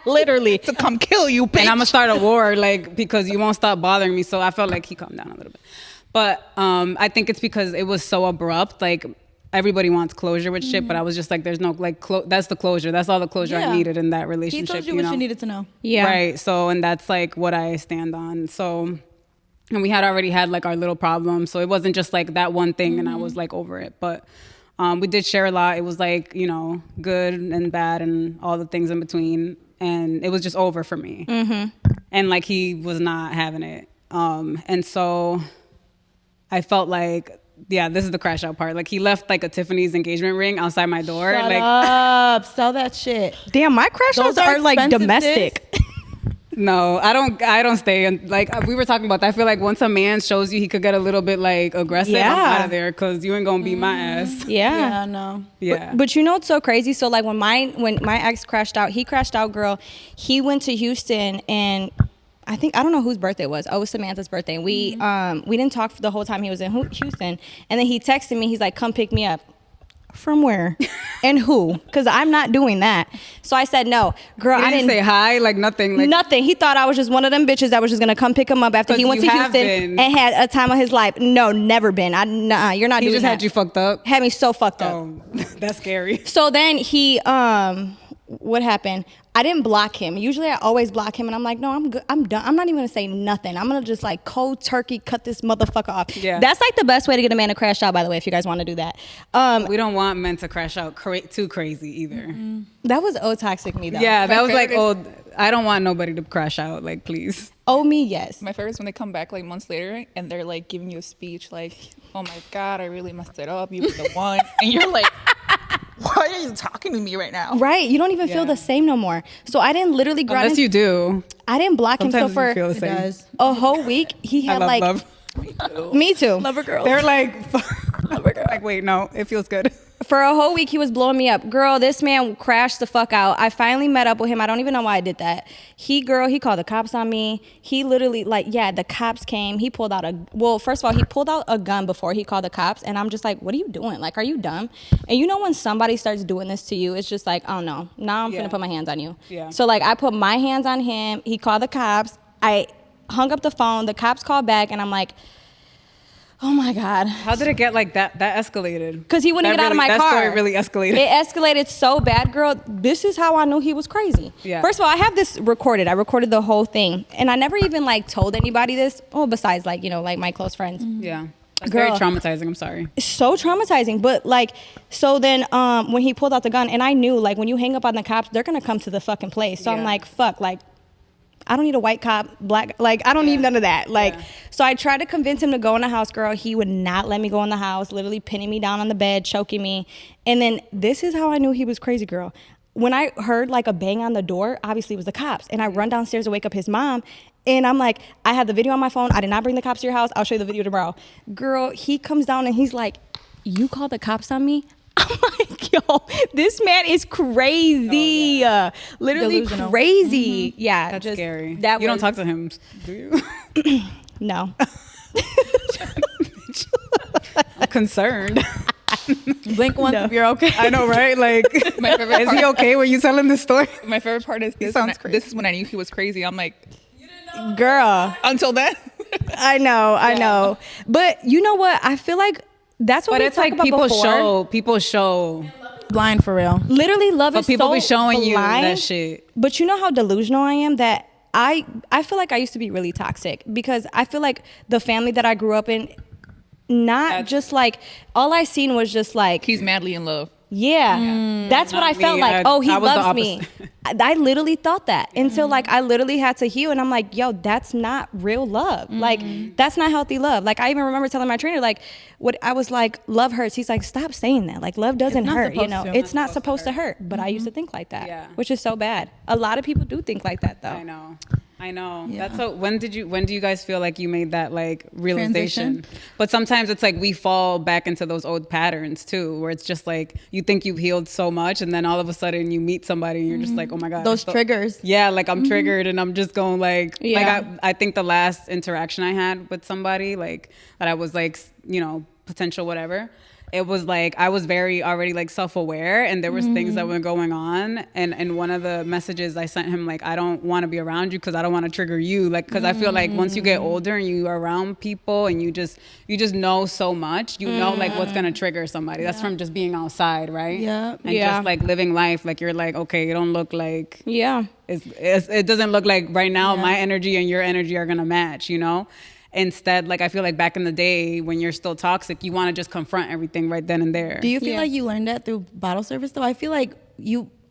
literally to come kill you, bitch. And I'm gonna start a war, like, because you won't stop bothering me. So I felt like he calmed down a little bit. But I think it's because it was so abrupt. Like, everybody wants closure with shit, but I was just like, there's no, like, that's the closure. That's all the closure I needed in that relationship. He told you what you needed to know. Yeah. Right. So, and that's like what I stand on. So, and we had already had like our little problem. So it wasn't just like that one thing and I was like over it. But we did share a lot. It was like, you know, good and bad and all the things in between. And it was just over for me. And like he was not having it. And so I felt like, yeah, this is the crash out part. Like he left like a Tiffany's engagement ring outside my door. Shut like, up. Sell that shit. Damn, my crash outs are like expensive, domestic. no, I don't stay. And like we were talking about that. I feel like once a man shows you he could get a little bit like aggressive, I'm out of there because you ain't gonna beat my ass. Yeah. No. Yeah. But you know what's so crazy? So like when my ex crashed out, he crashed out, girl. He went to Houston and I don't know whose birthday it was. Oh, it was Samantha's birthday. And we didn't talk for the whole time he was in Houston. And then he texted me. He's like, come pick me up. From where? And who? Because I'm not doing that. So I said, no. Girl, I didn't say hi, like nothing. Like, nothing. He thought I was just one of them bitches that was just going to come pick him up after he went to Houston and had a time of his life. No, never been. You're not doing that. He just had you fucked up? Had me so fucked up. Oh, that's scary. So then he, what happened? I didn't block him. Usually I always block him and I'm like, no, I'm good. I'm done. I'm not even gonna say nothing. I'm gonna just like cold turkey cut this motherfucker off. Yeah. That's like the best way to get a man to crash out, by the way, if you guys want to do that. We don't want men to crash out too crazy either. That was toxic me though. Yeah, that was like, I don't want nobody to crash out. Like, please. Oh, me, yes. My favorite is when they come back like months later and they're like giving you a speech like, oh my God, I really messed it up. You were the one. And you're like, why are you talking to me right now? Right. You don't even feel the same no more. So I didn't literally grab Unless you do. I didn't block Sometimes him. So for you feel the same. a whole week, he had I love like love. me too. Lover girl. They're like, like, wait, no, it feels good. For a whole week, he was blowing me up. Girl, this man crashed the fuck out. I finally met up with him. I don't even know why I did that. He called the cops on me. He literally, the cops came. He pulled out first of all, he pulled out a gun before he called the cops. And I'm just like, what are you doing? Like, are you dumb? And you know when somebody starts doing this to you, it's just like, oh no, now I'm finna put my hands on you. Yeah. So like, I put my hands on him. He called the cops. I hung up the phone. The cops called back and I'm like, oh my God. How did it get like that? That escalated. Because he wouldn't get out of my car. That story really escalated. It escalated so bad, girl. This is how I knew he was crazy. Yeah. First of all, I have this recorded. I recorded the whole thing. And I never even told anybody this. Oh, besides my close friends. Yeah. That's Girl. very traumatizing. I'm sorry. It's so traumatizing. But so then when he pulled out the gun, and I knew when you hang up on the cops, they're going to come to the fucking place. So I'm like, fuck, I don't need a white cop, black, I don't need none of that. So I tried to convince him to go in the house, girl. He would not let me go in the house, literally pinning me down on the bed, choking me. And then this is how I knew he was crazy, girl. When I heard a bang on the door, obviously it was the cops. And I run downstairs to wake up his mom. And I'm like, I have the video on my phone. I did not bring the cops to your house. I'll show you the video tomorrow. Girl, he comes down and he's like, you called the cops on me? I'm like, yo, this man is crazy. Literally Delusional. crazy. Yeah. That's scary. That you don't talk to him, do you? No. I'm concerned. Blink once if you're okay. I know, right? Like, My favorite is he okay when you telling this story? My favorite part is this. This is when I knew he was crazy. I'm like, Girl. until then. I know. But you know what? I feel like That's what But we it's talked like about people show. Blind for real. Literally, love But is people so be showing you blind. that shit. But you know how delusional I am that I feel like I used to be really toxic because I feel like the family that I grew up in, just like all I seen was just like He's madly in love. yeah. That's what Not I felt me. like. I He was the loves me. I literally thought that until like I literally had to heal, and I'm like, yo, that's not real love. Like that's not healthy love. Like I even remember telling my trainer, like, what I was like, love hurts. He's like, stop saying that. Like love doesn't not hurt. You supposed know, to. it's not supposed to hurt. But I used to think like that, Yeah. which is so bad. A lot of people do think like that though. I know. Yeah. That's so. When do you guys feel like you made that like realization? Transition? But sometimes it's like we fall back into those old patterns too, where it's just like you think you've healed so much, and then all of a sudden you meet somebody and you're just like, oh my god, Those triggers. Yeah, like I'm triggered and I'm just going like Yeah. I think the last interaction I had with somebody like that I was like, you know, potential whatever. It was like I was very already like self-aware, and there was things that were going on, and one of the messages I sent him, like, I don't want to be around you because I don't want to trigger you, like, because I feel like once you get older and you are around people and you just know so much, you know like what's gonna trigger somebody. That's from just being outside, right? Yeah. And Yeah. just like living life, like you're like, okay, you don't look like Yeah. it doesn't look like right now my energy and your energy are gonna match, you know. Instead, like I feel like back in the day when you're still toxic, you want to just confront everything right then and there. Do you feel like you learned that through bottle service though? I feel like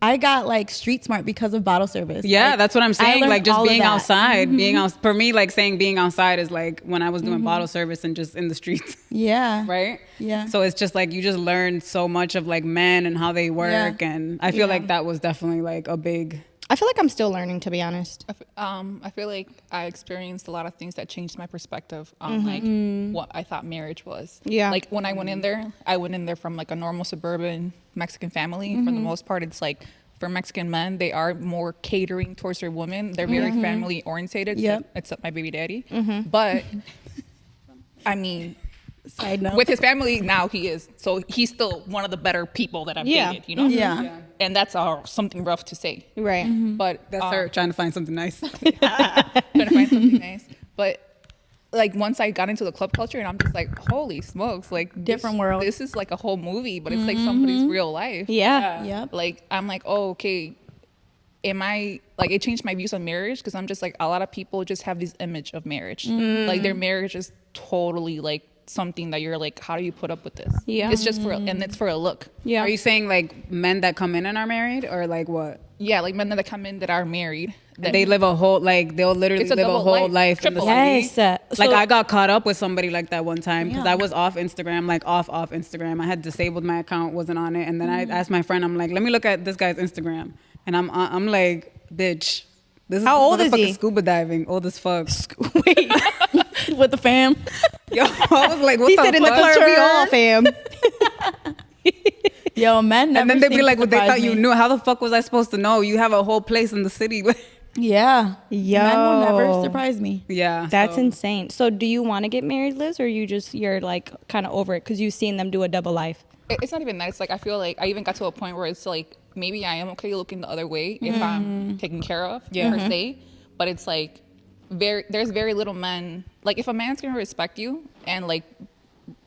I got like street smart because of bottle service. Yeah, Like, that's what I'm I saying. learned Like just all of being that. outside, being out for me, like saying being outside is like when I was doing bottle service and just in the streets. Yeah. Right? Yeah. So it's just like you just learn so much of like men and how they work, and I feel like that was definitely like a big. I feel like I'm still learning, to be honest. I feel like I experienced a lot of things that changed my perspective on like what I thought marriage was. Yeah. Like when I went in there from like a normal suburban Mexican family. For the most part, it's like for Mexican men, they are more catering towards their women. They're very family orientated. Yep. Except my baby daddy. But I mean, Side note. with his family now he is. So he's still one of the better people that I've dated, you know? Yeah. And that's something rough to say. Right. But That's her trying to find something nice. trying to find something nice. But like once I got into the club culture, and I'm just like, holy smokes, like Different world. This is like a whole movie, but it's like somebody's real life. Yeah. Yep. Like I'm like, oh, okay. It changed my views on marriage because I'm just like, a lot of people just have this image of marriage. Like their marriage is totally like something that you're like, how do you put up with this? Yeah. It's just it's for a look. Yeah. Are you saying like men that come in and are married, or like what? Yeah, like men that come in that are married. And they live a whole they'll literally It's a live a double whole life, life in the triple city. Yes. Like So- I got caught up with somebody like that one time because Yeah. I was off Instagram, like off Instagram. I had disabled my account, wasn't on it, and then I asked my friend, I'm like, let me look at this guy's Instagram, and I'm like, bitch, this is How old is he? Scuba diving, old as fuck. Wait. With the fam. Yo, I was like, what He the said in the fuck? club, we all fam. Yo, men never And then they'd be seem like, to well, they surprise thought you me. knew. How the fuck was I supposed to know? You have a whole place in the city. Yeah. Yo. Men will never surprise me. Yeah, That's so- insane. So do you want to get married, Liz, or you're like kind of over it because you've seen them do a double life? It's not even that. It's like I feel like I even got to a point where it's like maybe I am okay looking the other way if I'm taken care of per se. But it's like there's very little men. Like if a man's gonna respect you and like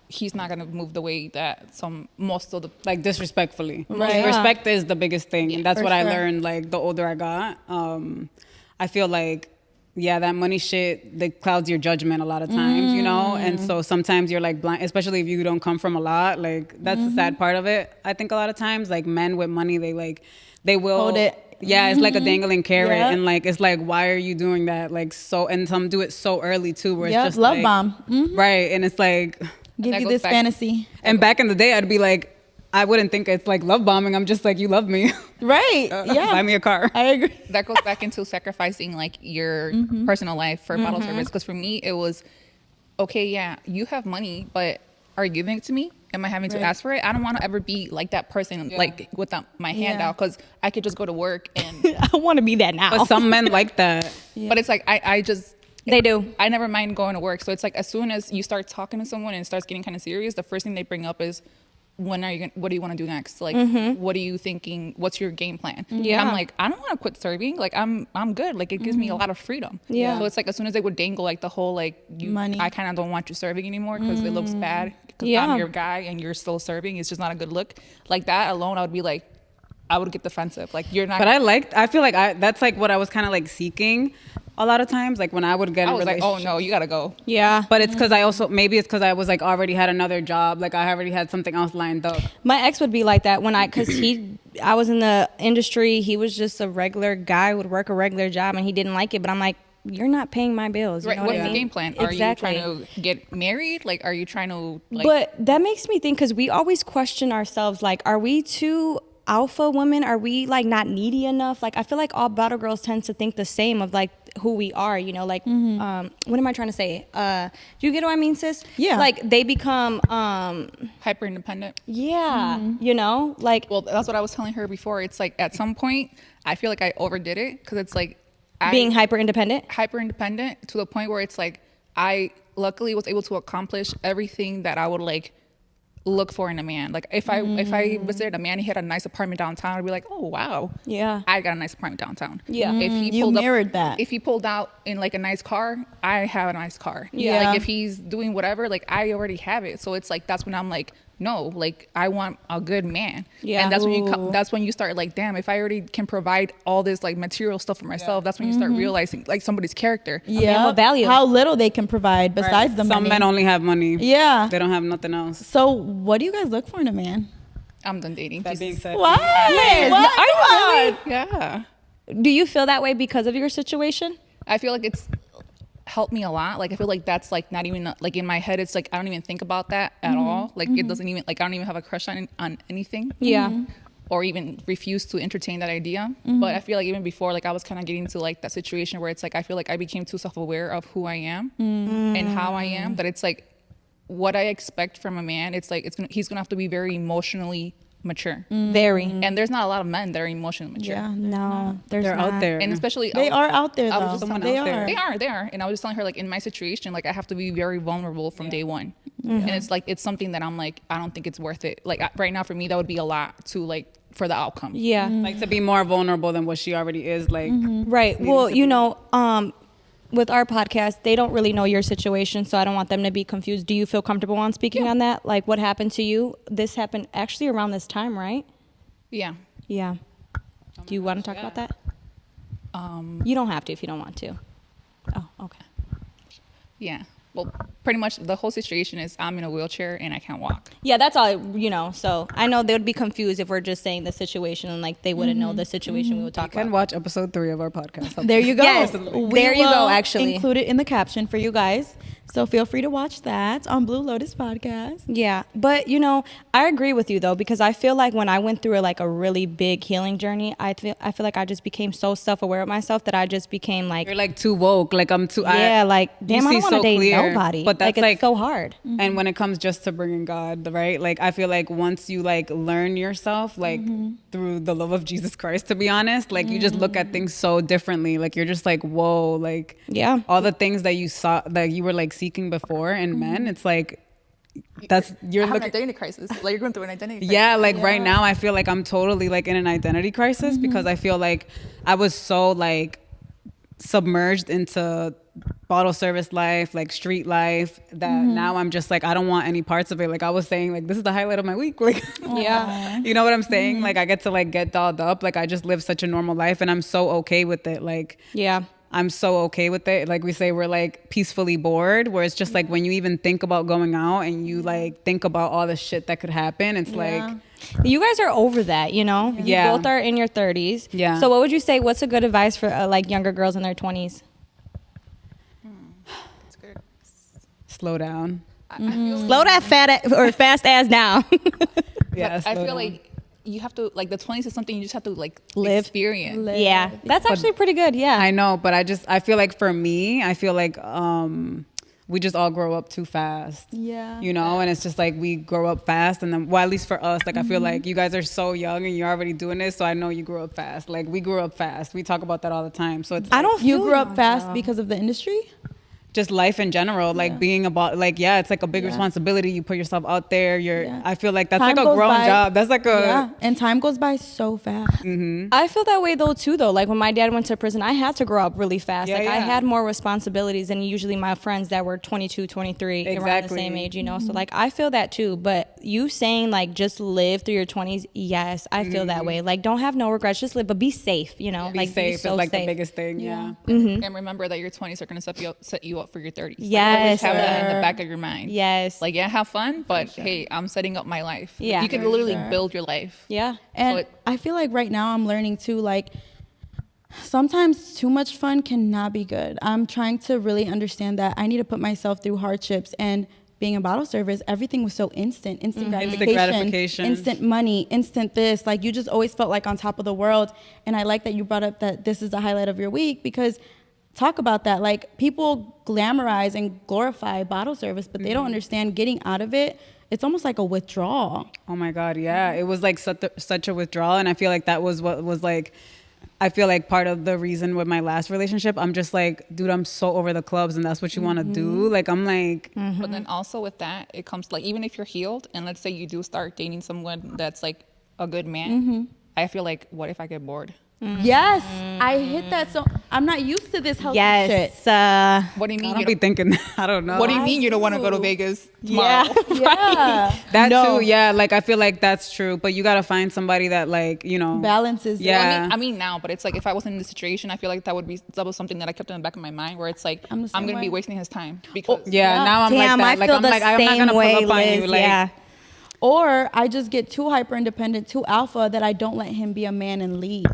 he's not gonna move the way that most of the like disrespectfully. Right. Like, respect is the biggest thing, and that's For what I sure. learned. Like the older I got, I feel like that money shit that clouds your judgment a lot of times, you know. And so sometimes you're like blind, especially if you don't come from a lot. Like that's the sad part of it. I think a lot of times, like men with money, they will Hold it. Yeah, it's like a dangling carrot, Yeah. and like it's like, why are you doing that? Like so, and some do it so early too, where Yep, it's just love like, bomb. right? And it's like. Give that you goes this back- fantasy. And back in the day, I'd be like, I wouldn't think it's like love bombing. I'm just like, you love me. Right. Yeah. Buy me a car. I agree. that goes back into sacrificing like your personal life for bottle service. Because for me, it was okay. Yeah, you have money, but are you giving it to me? Am I having to ask for it? I don't want to ever be like that person, like without my hand Yeah. out, because I could just go to work and. I want to be that now. But some men like that. But it's like I just. They do. I never mind going to work. So it's like as soon as you start talking to someone and it starts getting kind of serious, the first thing they bring up is, what do you want to do next? Like, what are you thinking? What's your game plan? Yeah. And I'm like, I don't want to quit serving. Like, I'm good. Like, it gives me a lot of freedom. Yeah. So it's like, as soon as they would dangle like the whole, like, Money. I kind of don't want you serving anymore because it looks bad. Because Yeah. I'm your guy and you're still serving. It's just not a good look. Like that alone, I would be like, I would get defensive. Like, you're not. But I feel like that's like what I was kind of like seeking a lot of times. Like when I would get I a was like, relationship. oh no, you gotta go. Yeah. But it's because maybe it's because I was like already had another job. Like I already had something else lined up. My ex would be like that because I was in the industry. He was just a regular guy who would work a regular job and he didn't like it. But I'm like, you're not paying my bills. You Right. know What's what I the mean? game plan? Exactly. Are you trying to get married? Like, are you trying to like? But that makes me think because we always question ourselves, like, are we too alpha women? Are we like not needy enough? Like, I feel like all bottle girls tend to think the same of like who we are, you know, like, what am I trying to say? Do you get what I mean, sis? Yeah. Like they become, hyper independent. yeah, you know, like, Well, that's what I was telling her before. It's like at some point, I feel like I overdid it because it's like being hyper independent. hyper independent to the point where it's like I luckily was able to accomplish everything that I would like look for in a man. Like if I visited a man, he had a nice apartment downtown, I'd be like, oh wow, Yeah. I got a nice apartment downtown. Yeah. If he You mirrored that. If he pulled out in like a nice car, I have a nice car. Yeah. Like if he's doing whatever, like I already have it. So it's like that's when I'm like, no, like I want a good man. Yeah. And that's when you start like, damn, if I already can provide all this like material stuff for myself, that's when you start realizing like somebody's character. Yeah. what value? How little they can provide besides the Some money. men only have money. Yeah. They don't have nothing else. So what do you guys look for in a man? I'm done dating. That being said, What? Yes. What? Are you really? Yeah. Do you feel that way because of your situation? I feel like it's helped me a lot. Like I feel like that's like not even like in my head. It's like I don't even think about that at all. Like it doesn't even like I don't even have a crush on anything. Yeah. Or even refuse to entertain that idea. But I feel like even before, like I was kind of getting to like that situation where it's like I feel like I became too self-aware of who I am and how I am. That it's like what I expect from a man. It's like he's gonna have to be very emotionally mature. Very. And there's not a lot of men that are emotionally mature. Yeah. No, there's they're not. out there. And especially They are out there I was though. just Someone They out there. are. They are. And I was just telling her, like, in my situation, like, I have to be very vulnerable from day one. And it's like, it's something that I'm like, I don't think it's worth it. Like, right now, for me, that would be a lot to, like, for the outcome. Yeah. like to be more vulnerable than what she already is. Like, Right. Well, you know, with our podcast, they don't really know your situation, so I don't want them to be confused. Do you feel comfortable on speaking on that? Like what happened to you? This happened actually around this time, right? Yeah. Yeah. Do you want to talk about that? You don't have to if you don't want to. Oh, okay. Yeah. Well, pretty much the whole situation is I'm in a wheelchair and I can't walk. Yeah, that's all, you know. So I know they would be confused if we're just saying the situation and like they wouldn't know the situation we would talk you can about. watch episode 3 of our podcast. There you go. Yes, We there you go, will actually. include it in the caption for you guys. So feel free to watch that on Blu Lotus podcast. Yeah, but you know, I agree with you though because I feel like when I went through a really big healing journey, I feel like I just became so self-aware of myself that I just became like, You're like too woke. Like I'm too. yeah, like damn, I see don't want to so date clear. nobody. But that's like it's so hard. And when it comes just to bringing God, right? Like I feel like once you like learn yourself, like through the love of Jesus Christ, to be honest, like you just look at things so differently. Like you're just like, whoa, like Yeah. all the things that you saw, that you were like seeking before in men, it's like that's I you're have an looking. identity crisis. Like, you're going through an identity crisis. Yeah, like right now I feel like I'm totally like in an identity crisis because I feel like I was so like submerged into bottle service life, like street life, that now I'm just like I don't want any parts of it. Like I was saying, like this is the highlight of my week. Like Yeah. you know what I'm saying? Like I get to like get dolled up. Like I just live such a normal life and I'm so okay with it. Like Yeah. I'm so okay with it. Like we say, we're like peacefully bored, where it's just like when you even think about going out and you like think about all the shit that could happen, it's like, You guys are over that, you know? Yeah. You both are in your 30s. Yeah. So what would you say, what's a good advice for like younger girls in their 20s? It's good. slow down. I feel Slow that fast ass down. Yeah, I slow feel down. like you have to, like, the 20s is something you just have to, like, Live. experience. Yeah. That's actually pretty good. Yeah. I know, but I feel like for me, I feel like we just all grow up too fast. Yeah. You know, and it's just like we grow up fast, and then, well, at least for us, like I feel like you guys are so young and you're already doing this, so I know you grew up fast. Like we grew up fast. We talk about that all the time. So it's I don't You feel grew up fast because of the industry? just life in general, like being about, like, it's like a big responsibility. You put yourself out there. I feel like that's Time like a grown by, job. That's like and time goes by so fast. I feel that way though too though. Like when my dad went to prison, I had to grow up really fast. Yeah, like I yeah. had more responsibilities than usually my friends that were 22, 23 around the same age, you know? So like I feel that too. But you saying like just live through your 20s, yes, I feel that way. Like don't have no regrets, just live, but be safe, you know? be like safe so is like safe. the biggest thing. And remember that your 20s are going to set you up for your 30s. Yes, Like, always have that in the back of your mind. Yes. Like, have fun, but hey, I'm setting up my life. Yeah. You can literally build your life. Yeah. And I feel like right now I'm learning too, like, sometimes too much fun cannot be good. I'm trying to really understand that I need to put myself through hardships. And being a bottle service, everything was so instant gratification, instant money, instant this. Like, you just always felt like on top of the world. And I like that you brought up that this is the highlight of your week, because talk about that. Like, people glamorize and glorify bottle service, but they don't understand getting out of it. It's almost like a withdrawal. Oh my God, yeah. It was like such a withdrawal. And I feel like that was what was like, I feel like part of the reason with my last relationship, I'm just like, dude, I'm so over the clubs and that's what you want to do. Like, I'm like. But then also with that, it comes like, even if you're healed and let's say you do start dating someone that's like a good man, I feel like, what if I get bored? Yes, I hit that. So I'm not used to this healthy shit. What do you mean? I don't be thinking that. I don't know. What do you mean you don't want to go to Vegas tomorrow? Yeah. That too, yeah. Like, I feel like that's true. But you got to find somebody that, like, you know. Balances. Yeah. Well, I mean now, but it's like if I wasn't in this situation, I feel like that was something that I kept in the back of my mind where it's like, I'm going to be wasting his time. Because now I'm Damn, like that. I feel the I'm not same going way, to pull up on Liz. you. Like, yeah. Or I just get too hyper independent, too alpha, that I don't let him be a man and lead.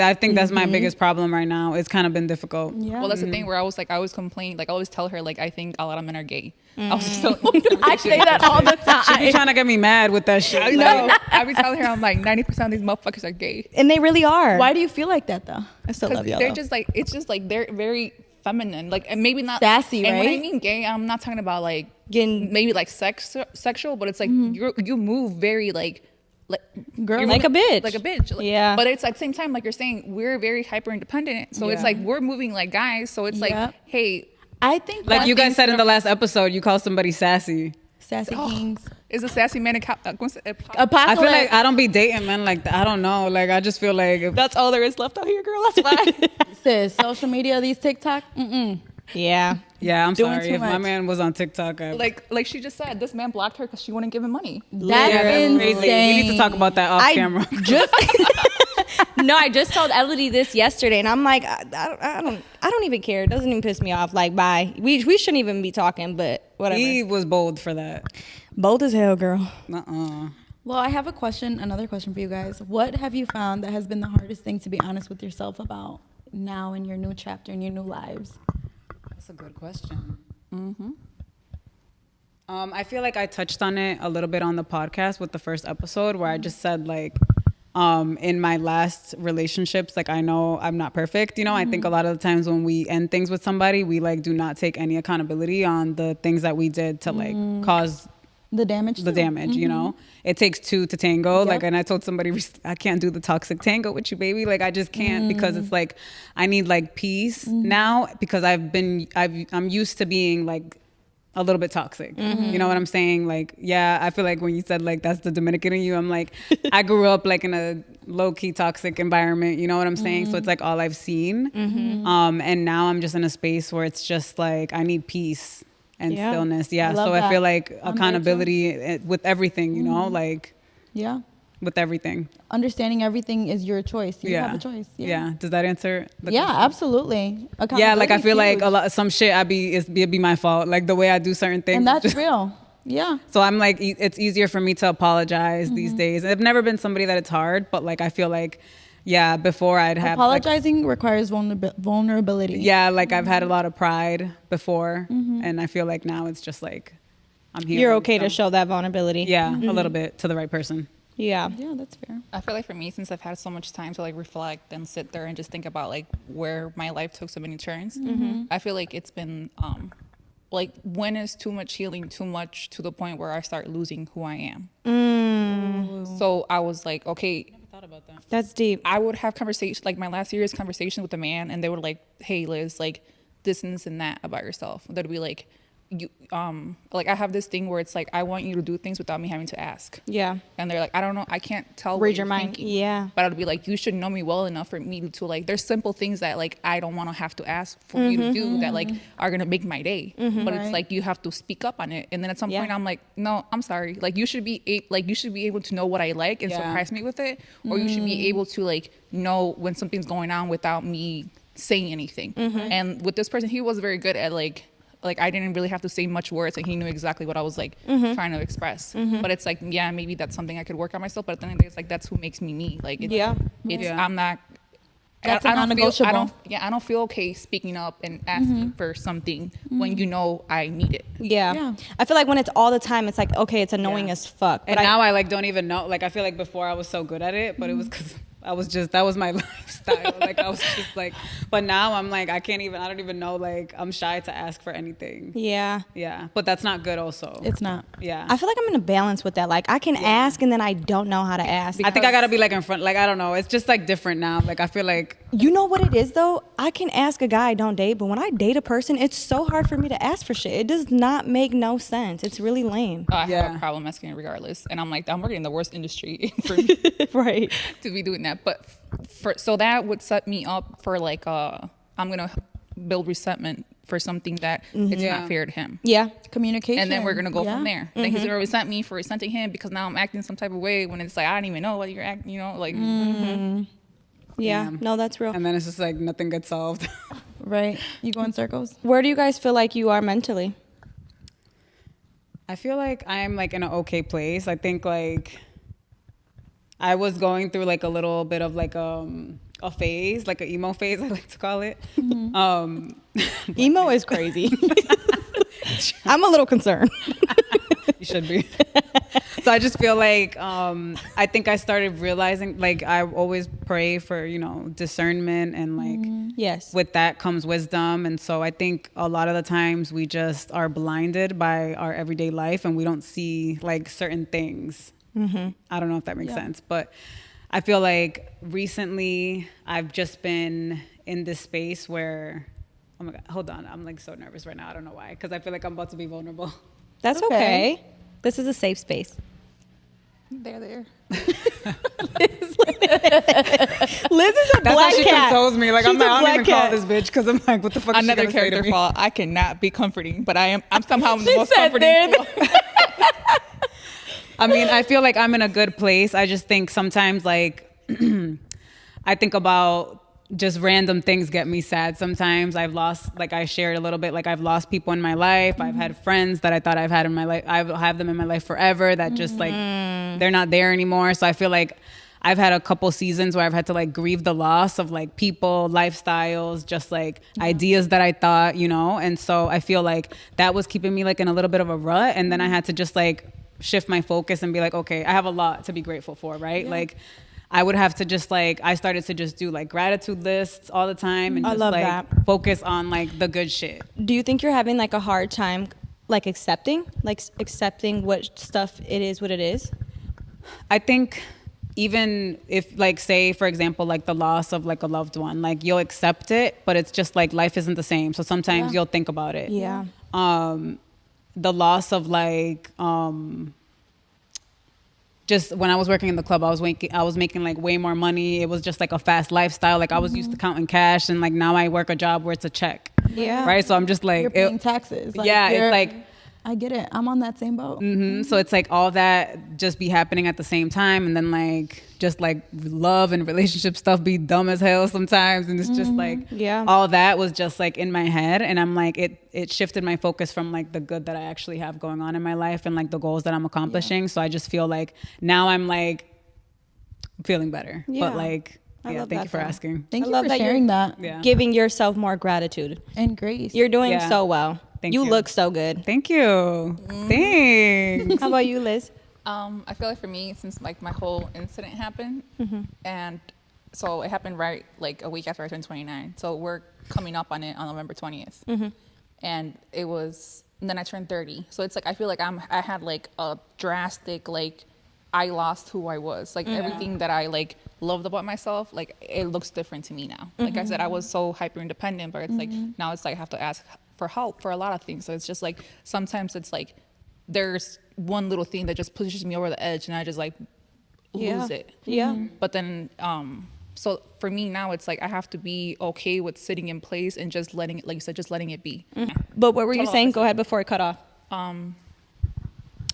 I think that's my biggest problem right now. It's kind of been difficult. Yeah. well, that's the thing where I was like, I always complain, like I always tell her, like I think a lot of men are gay. I was just telling I say that all the She be time. trying to get me mad with that shit. I be telling her, I'm like 90% of these motherfuckers are gay. And they really are. Why do you feel like that though? I still love y'all. They're just like, it's just like they're very feminine, like, and maybe not Sassy, and when I right? mean gay, I'm not talking about like Getting maybe like sexual, but it's like you move very like Girl, you're like a bitch. like a bitch. Like, Yeah. But it's like same time, like you're saying, we're very hyper independent, so it's like we're moving like guys. So it's like, hey, I think Like that you guys said in the last episode, you call somebody sassy. Sassy Kings. is a sassy man Apocalypse. I feel like I don't be dating men like that. I don't know. Like, I just feel like if, that's all there is left out here, girl. That's fine. Sis, social media, these TikTok. Yeah. yeah, I'm Doing sorry. too If my much. man was on TikTok, like she just said, this man blocked her because she wouldn't give him money. That's that's crazy. insane. We need to talk about that off camera. No, I just told Elodie this yesterday, and I'm like, I don't even care. It doesn't even piss me off. Like, bye. We shouldn't even be talking, but whatever. He was bold for that. Bold as hell, girl. Well, I have another question for you guys. What have you found that has been the hardest thing to be honest with yourself about now in your new chapter, in your new lives? That's a good question. I feel like I touched on it a little bit on the podcast with the first episode where I just said like, in my last relationships, like I know I'm not perfect. You know, I think a lot of the times when we end things with somebody, we like do not take any accountability on the things that we did to like cause The damage. you know. It takes two to tango. Like, and I told somebody, I can't do the toxic tango with you, baby. Like, I just can't because it's like I need like peace now because I'm used to being like a little bit toxic. You know what I'm saying? Like, yeah, I feel like when you said like that's the Dominican in you, I'm like, I grew up like in a low key toxic environment. You know what I'm saying? So it's like all I've seen. And now I'm just in a space where it's just like I need peace and stillness. Yeah. love So I that. feel like I'm accountability with everything, you know, like Yeah. with everything. Understanding everything is your choice. You Yeah. have a choice. Yeah. Does that answer the Yeah, question? absolutely. Yeah, like I Accountability feel is like huge. some shit it'd be my fault. Like the way I do certain things. And that's real. Yeah. So I'm like, it's easier for me to apologize these days. I've never been somebody that it's hard, but like I feel like, yeah, before I'd have Apologizing requires vulnerability. Like, yeah, like I've had a lot of pride before, and I feel like now it's just like I'm here. You're okay to show that vulnerability. Yeah, a little bit to the right person. Yeah. Yeah, that's fair. I feel like for me, since I've had so much time to like reflect and sit there and just think about like where my life took so many turns, I feel like it's been like when is too much healing too much to the point where I start losing who I am. So I was like, okay, Thought about that. That's deep. I would have conversation like my last year's conversation with a man, and they were like, "Hey, Liz, like this and that about yourself. That'd be like, you like I have this thing where it's like I want you to do things without me having to ask. Yeah. And they're like, I don't know, I can't tell Read what your you're mind. thinking. Yeah. But I'd be like, you should know me well enough for me to like, there's simple things that like I don't want to have to ask for you to do that like are gonna make my day. But it's like you have to speak up on it. And then at some point I'm like, no, I'm sorry. Like you should be able to know what I like and surprise me with it, or you should be able to like know when something's going on without me saying anything. And with this person, he was very good at like I didn't really have to say much words, and he knew exactly what I was like trying to express. But it's like, yeah, maybe that's something I could work on myself. But at the end of the day, it's like that's who makes me me. Like, I'm not. That's I don't non-negotiable. I don't feel okay speaking up and asking for something when you know I need it. Yeah. I feel like when it's all the time, it's like, okay, it's annoying as fuck. And now I like don't even know. Like I feel like before I was so good at it, but it was because that was my lifestyle. Like I was just like, but now I'm like, I don't even know. Like I'm shy to ask for anything. Yeah. Yeah. But that's not good also. It's not. Yeah. I feel like I'm in a balance with that. Like I can ask and then I don't know how to ask. I think I gotta be like in front. Like I don't know. It's just like different now. Like I feel like You know what it is though? I can ask a guy I don't date, but when I date a person, it's so hard for me to ask for shit. It does not make no sense. It's really lame. I have Yeah. a problem asking regardless, and I'm like, I'm working in the worst industry for me Right. to be doing that. But so that would set me up for like I'm gonna build resentment for something that it's Yeah. not fair to him. Yeah. Communication. And then we're gonna go from Yeah. there. Then he's gonna resent me for resenting him because now I'm acting some type of way when it's like I don't even know what you're acting. You know, like Yeah. Damn. No, that's real. and then it's just like nothing gets solved. Right. You go in circles. Where do you guys feel like you are mentally? I feel like I'm like in an okay place. I think like I was going through like a little bit of like a phase, like an emo phase, I like to call it. Emo is crazy. I'm a little concerned. You should be. So I just feel like I think I started realizing like I always pray for, discernment and like Yes. with that comes wisdom. And so I think a lot of the times we just are blinded by our everyday life and we don't see like certain things. I don't know if that makes sense, but I feel like recently I've just been in this space where, oh my God, hold on. I'm like so nervous right now. I don't know why. Because I feel like I'm about to be vulnerable. That's Okay. okay. This is a safe space. there. Liz is a That's black how she cat. consoles me. Like She's I'm a not, I don't black even call cat. this bitch because I'm like, what the fuck is she Another gonna say to character me? fault. I cannot be comforting, but I'm somehow the She most said comforting. there. I mean, I feel like I'm in a good place. I just think sometimes like I think about just random things get me sad. Sometimes I've lost, like I shared a little bit, like I've lost people in my life. I've had friends that I thought I've had in my life. I have them in my life forever that just like, they're not there anymore. So I feel like I've had a couple seasons where I've had to like grieve the loss of like people, lifestyles, just like ideas that I thought, And so I feel like that was keeping me like in a little bit of a rut. And then I had to just like shift my focus and be like, okay, I have a lot to be grateful for, right? Yeah. Like I would have to just like, I started to just do like gratitude lists all the time and I just love like that. focus on like the good shit. Do you think you're having like a hard time like accepting what stuff it is what it is? I think even if like say for example like the loss of like a loved one, like you'll accept it, but it's just like life isn't the same. So sometimes you'll think about it. Yeah. The loss of like just when I was working in the club, I was making like way more money. It was just like a fast lifestyle. Like I was used to counting cash, and like now I work a job where it's a check. Yeah. Right. So I'm just like, You're paying taxes. yeah, it's like, I get it. I'm on that same boat. so it's like all that just be happening at the same time, and then like just like love and relationship stuff be dumb as hell sometimes, and it's just like all that was just like in my head, and I'm like it shifted my focus from like the good that I actually have going on in my life and like the goals that I'm accomplishing. So I just feel like now I'm like feeling better. Yeah. But like I love thank that you for though. asking. Thank I you love for that sharing that. Yeah. Giving yourself more gratitude. And grace. You're doing Yeah. so well. Thank you you. look so good. Thank you. Thanks. How about you, Liz? I feel like for me, since like my whole incident happened, and so it happened right like a week after I turned 29. So we're coming up on it on November 20th, and it was. And then I turned 30. So it's like I feel like I had like a drastic like I lost who I was. Like everything that I like loved about myself, like it looks different to me now. Like I said, I was so hyper independent, but it's like now it's like I have to ask for help for a lot of things. So it's just like sometimes it's like there's one little thing that just pushes me over the edge and I just like lose it. Yeah. But then so for me now it's like I have to be okay with sitting in place and just letting it, like you said, just letting it be. But what were you Total saying? opposite. Go ahead before it cut off.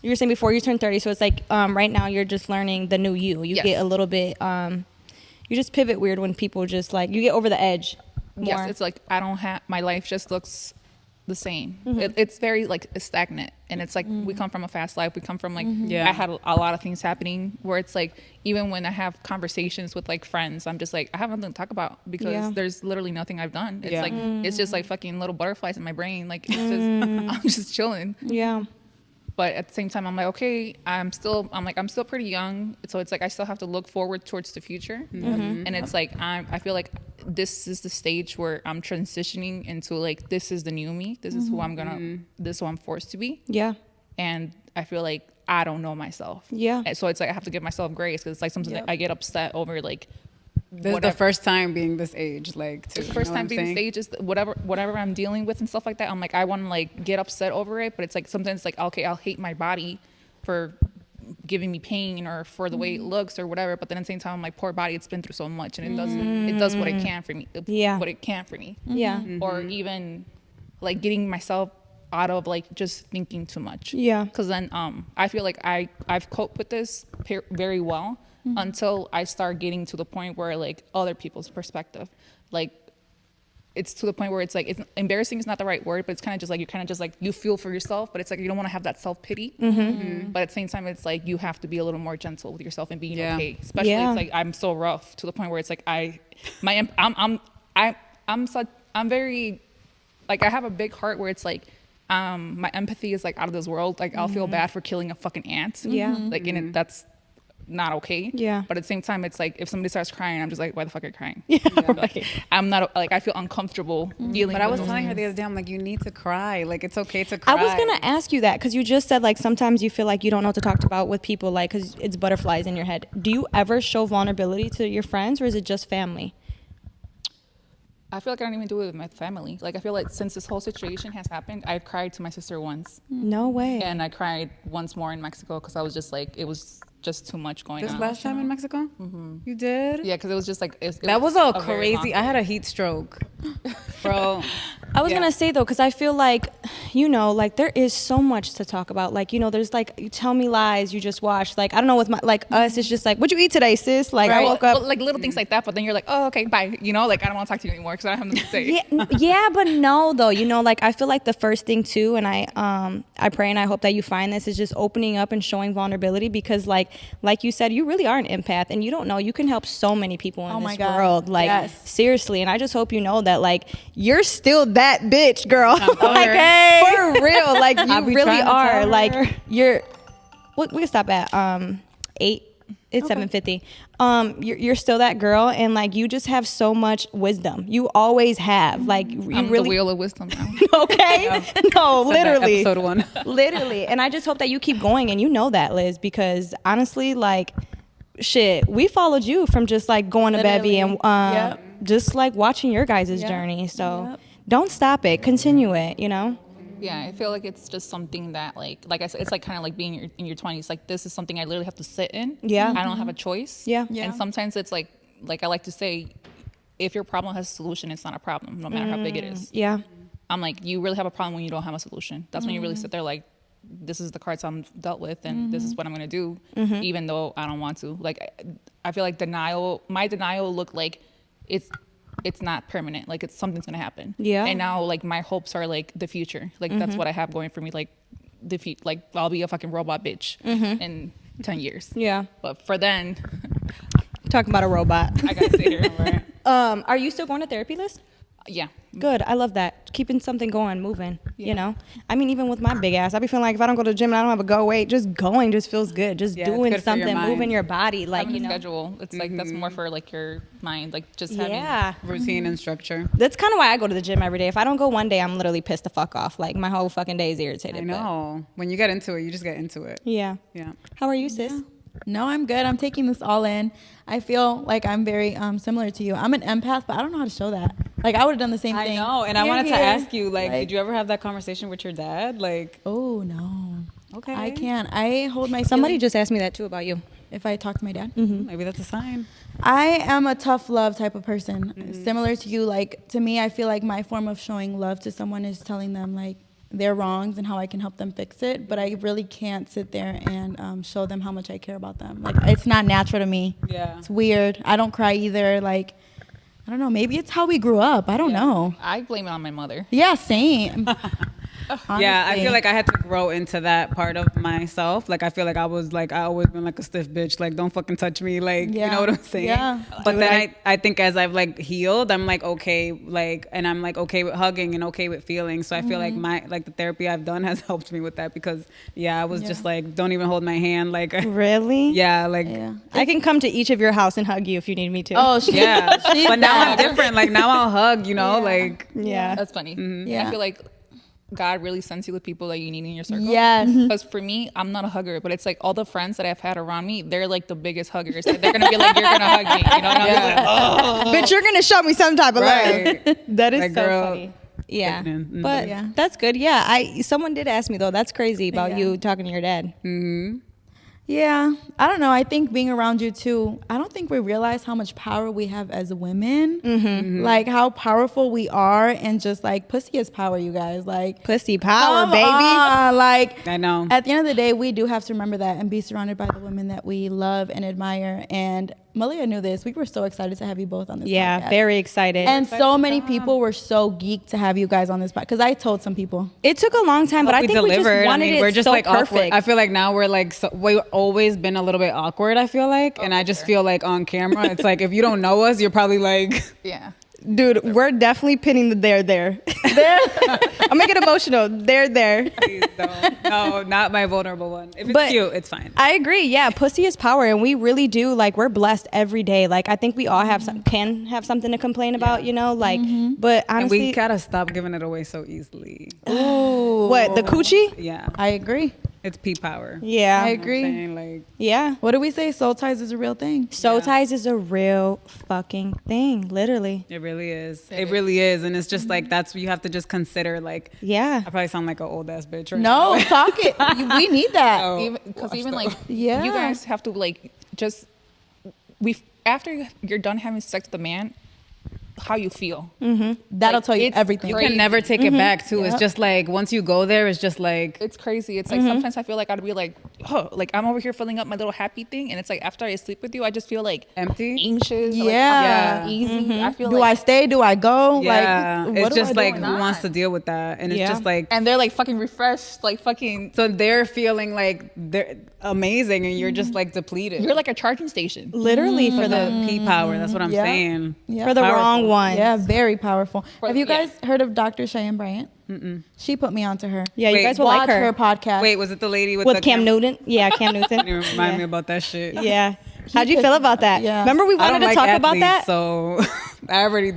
You were saying before you turn 30, so it's like right now you're just learning the new you. You get a little bit, you just pivot weird when people just like, you get over the edge more. Yes, it's like I don't have, my life just looks the same. It's very like stagnant, and it's like we come from a fast life. We come from like I had a lot of things happening where it's like even when I have conversations with like friends, I'm just like I have nothing to talk about because there's literally nothing I've done. It's like it's just like fucking little butterflies in my brain. Like it's just I'm just chilling. Yeah. But at the same time, I'm like, okay, I'm still pretty young. So it's like, I still have to look forward towards the future. And it's like, I feel like this is the stage where I'm transitioning into like, this is the new me. This is who this is who I'm forced to be. Yeah. And I feel like I don't know myself. Yeah. And so it's like, I have to give myself grace because it's like something that I get upset over like, This is the first time being this age, like the first time being this age is whatever I'm dealing with and stuff like that. I'm like, I want to like get upset over it, but it's like sometimes it's like, okay, I'll hate my body for giving me pain or for the way it looks or whatever. But then at the same time, I'm like, poor body, it's been through so much and it does what it can for me. What it can for me. Yeah. Or even like getting myself out of like just thinking too much. Yeah. Because then I feel like I've coped with this very well. Until I start getting to the point where like other people's perspective, like it's to the point where it's like, it's embarrassing is not the right word, but it's kind of just like, you kind of just like, you feel for yourself, but it's like, you don't want to have that self-pity. But at the same time, it's like, you have to be a little more gentle with yourself and being okay. Especially it's like, I'm so rough to the point where it's like, I'm very, like, I have a big heart where it's like, my empathy is like out of this world. Like I'll feel bad for killing a fucking ant. Like, and that's not okay. But at the same time, it's like if somebody starts crying, I'm just like, why the fuck are you crying? Like, I'm not like, I feel uncomfortable dealing with But I was those telling her things. the other day, I'm like, you need to cry. Like it's okay to cry. I was going to ask you that because you just said like sometimes you feel like you don't know what to talk about with people, like because it's butterflies in your head. Do you ever show vulnerability to your friends or is it just family? I feel like I don't even do it with my family. Like I feel like since this whole situation has happened, I've cried to my sister once. No way. And I cried once more in Mexico because I was just like, it was just too much going on. This last time in Mexico? You did? Yeah, because it was just like That was a crazy. I had a heat stroke, bro. I was gonna say though, because I feel like, you know, like there is so much to talk about. Like, you know, there's like, you tell me lies you just watched. Like, I don't know, with my like us, it's just like, what'd you eat today, sis? Like, I woke up. Well, like little things like that, but then you're like, oh, okay, bye. You know, like I don't want to talk to you anymore because I don't have nothing to say. Yeah, but no, though, you know, like I feel like the first thing too, and I pray and I hope that you find this is just opening up and showing vulnerability because like you said, you really are an empath and you don't know, you can help so many people in this world. Like seriously, and I just hope you know that like you're still that bitch, girl. Like for real, like you really are. Like you're. We can stop at 8. It's 7:50. You're still that girl, and like you just have so much wisdom. You always have. Like you I'm really the wheel of wisdom now. okay. No, literally, Episode 1. literally. And I just hope that you keep going, and you know that, Liz, because honestly, like, shit, we followed you from just like going to Bevy and just like watching your guys' journey. So don't stop it. Continue it. You know. Yeah, I feel like it's just something that like I said, it's like kind of like being in your 20s. Like this is something I literally have to sit in. Yeah. I don't have a choice. Yeah. And sometimes it's like I like to say, if your problem has a solution, it's not a problem, no matter how big it is. Yeah. I'm like, you really have a problem when you don't have a solution. That's when you really sit there like, this is the cards I'm dealt with and this is what I'm going to do, even though I don't want to. Like, I feel like my denial looked like it's not permanent. Like something's going to happen. Yeah. And now like my hopes are like the future. Like that's what I have going for me. Like like I'll be a fucking robot bitch in 10 years. Yeah. But for then, Talking about a robot. I got to sit here. Right? Are you still going to therapy, Liz? Yeah. Good. I love that. Keeping something going, moving, you know? I mean, even with my big ass, I be feeling like if I don't go to the gym and I don't have a go weight, just going just feels good. Just doing something, moving your body. Like, having you know. schedule. It's like, that's more for like your mind. Like just having Routine and structure. That's kind of why I go to the gym every day. If I don't go one day, I'm literally pissed the fuck off. Like my whole fucking day is irritated. I know. When you get into it, you just get into it. Yeah. Yeah. How are you, sis? No, I'm good. I'm taking this all in. I feel like I'm very similar to you. I'm an empath, but I don't know how to show that. Like, I would have done the same thing. I know, and I Here, wanted to here. ask you, like, did you ever have that conversation with your dad? Like, Oh, no. okay, I can't. I hold my Somebody feelings just asked me that too about you. if I talk to my dad. maybe that's a sign. I am a tough love type of person. Similar to you, like, to me, I feel like my form of showing love to someone is telling them, like, their wrongs and how I can help them fix it. But I really can't sit there and show them how much I care about them. Like, it's not natural to me. Yeah. It's weird. I don't cry either. Like, I don't know. Maybe it's how we grew up. I don't know. I blame it on my mother. Yeah, same. Yeah, I Honestly. feel like I had to grow into that part of myself. Like, I feel like I was like, I always been like a stiff bitch. Like, don't fucking touch me. Like, you Yeah. know what I'm saying? Yeah. But then I think as I've like healed, I'm like, okay, like, and I'm like, okay with hugging and okay with feeling. So I feel like the therapy I've done has helped me with that because, yeah, I was just like, don't even hold my hand. Like, Really? yeah, like, Yeah. I can come to each of your house and hug you if you need me to. Oh, yeah. she's But now I'm that. different. Like, now I'll hug, you know, like, yeah. That's funny. Yeah. I feel like God really sends you with people that you need in your circle. Yes. Because for me, I'm not a hugger, but it's like all the friends that I've had around me, they're like the biggest huggers. Like, they're gonna be like, "You're gonna hug me," you know? And I'm like, Bitch, you're gonna show me some type of Right. love. That is Like, so girl. funny. Yeah, Mhm. but Yeah. that's good. Yeah, someone did ask me though. That's crazy about Yeah. you talking to your dad. Yeah, I don't know. I think being around you too, I don't think we realize how much power we have as women. Like how powerful we are, and just like pussy is power, you guys. Like Pussy power, come baby. on. Like I know. at the end of the day, we do have to remember that and be surrounded by the women that we love and admire. And Malia knew this. We were so excited to have you both on this Yeah, podcast. very excited. And so many people were so geeked to have you guys on this podcast. Because I told some people. it took a long time, but I think we just wanted it we're just so like perfect. awkward. I feel like now we're like we've always been a little bit awkward. I feel like, and I just feel like on camera, it's like if you don't know us, you're probably like, yeah. Dude, we're definitely pinning the there. I'm making emotional. There. please don't. No, not my vulnerable one. If it's But- cute, it's fine. I agree. Yeah, pussy is power, and we really do. Like, we're blessed every day. Like, I think we all have can have something to complain about. You know, like, but And honestly, we gotta stop giving it away so easily. what the coochie? Yeah, I agree. it's P power. Yeah, I You know what I'm agree. saying? Like, yeah. What do we say? Soul ties is a real thing. Soul ties is a real fucking thing, literally. it really is. It really is, and it's just like that's what you have to just consider. Like, Yeah. I probably sound like an old ass bitch. Right now. No, talk it. We need that. Oh. Because even like, Yeah. you guys have to like just after you're done having sex with the man, how you feel. That'll Like, tell you it's everything. You can never take it back too. It's Yep. just like once you go there, it's just like It's crazy. It's like sometimes I feel like I'd be like, oh, like I'm over here filling up my little happy thing, and it's like after I sleep with you, I just feel like empty. anxious. Yeah. Like, easy. I feel Do like I stay? Do I go? Yeah, Like, what it's do just I do like or who not? wants to deal with that, and it's Yeah. just like and they're like fucking refreshed, like fucking. so they're feeling like they're amazing, and you're just like depleted. You're like a charging station. Literally for for the the P power. That's what I'm Yeah. saying. Yeah. for the Powerful. wrong one. Yeah, very powerful. Have you yeah. guys heard of Dr. Cheyenne Bryant? She put me onto her. Yeah, you Wait, guys will Watch like her. her podcast. Wait, was it the lady with With the Cam Newton. Yeah, Cam Newton. You remind Yeah. me about that shit. Yeah. How'd you feel about that? Yeah. Remember we I wanted don't to like talk athletes, about that? so I already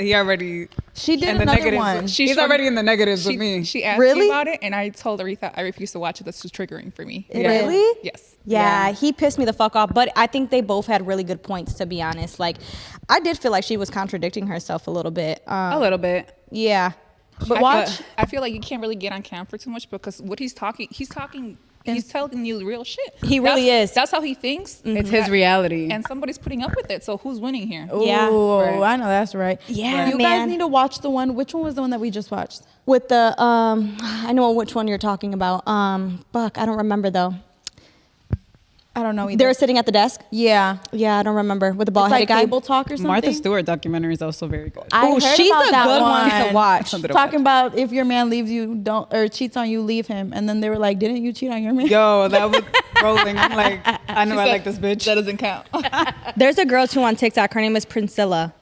he already She did in the another negatives. one. He's already in the negatives with me. She asked Really? me about it, and I told Aretha I refused to watch it. This was triggering for me. Really? Yes. Yeah, he pissed me the fuck off. But I think they both had really good points, to be honest. Like, I did feel like she was contradicting herself a little bit. A little bit. Yeah. But watch. I feel like you can't really get on cam for too much because what he's talking, he's telling you real shit. He really That's- is. That's how he thinks. It's his reality. And somebody's putting up with it. So who's winning here? Yeah. Ooh, Right. I know that's right. Yeah, You man. guys need to watch the one. Which one was the one that we just watched? With the, I know which one you're talking about. Fuck, I don't remember though. I don't know either. They were sitting at the desk? yeah. Yeah, I don't remember. With the bald It's headed like guy? Cable Talk or something. Martha Stewart documentary is also very good. I Ooh, heard she's about a that good one to watch. Something to Talking watch. about if your man leaves you, don't or cheats on you, leave him. And then they were like, "Didn't you cheat on your man?" Yo, that was rolling. I'm like, I know I like this bitch. That doesn't count. There's a girl too on TikTok. Her name is Priscilla.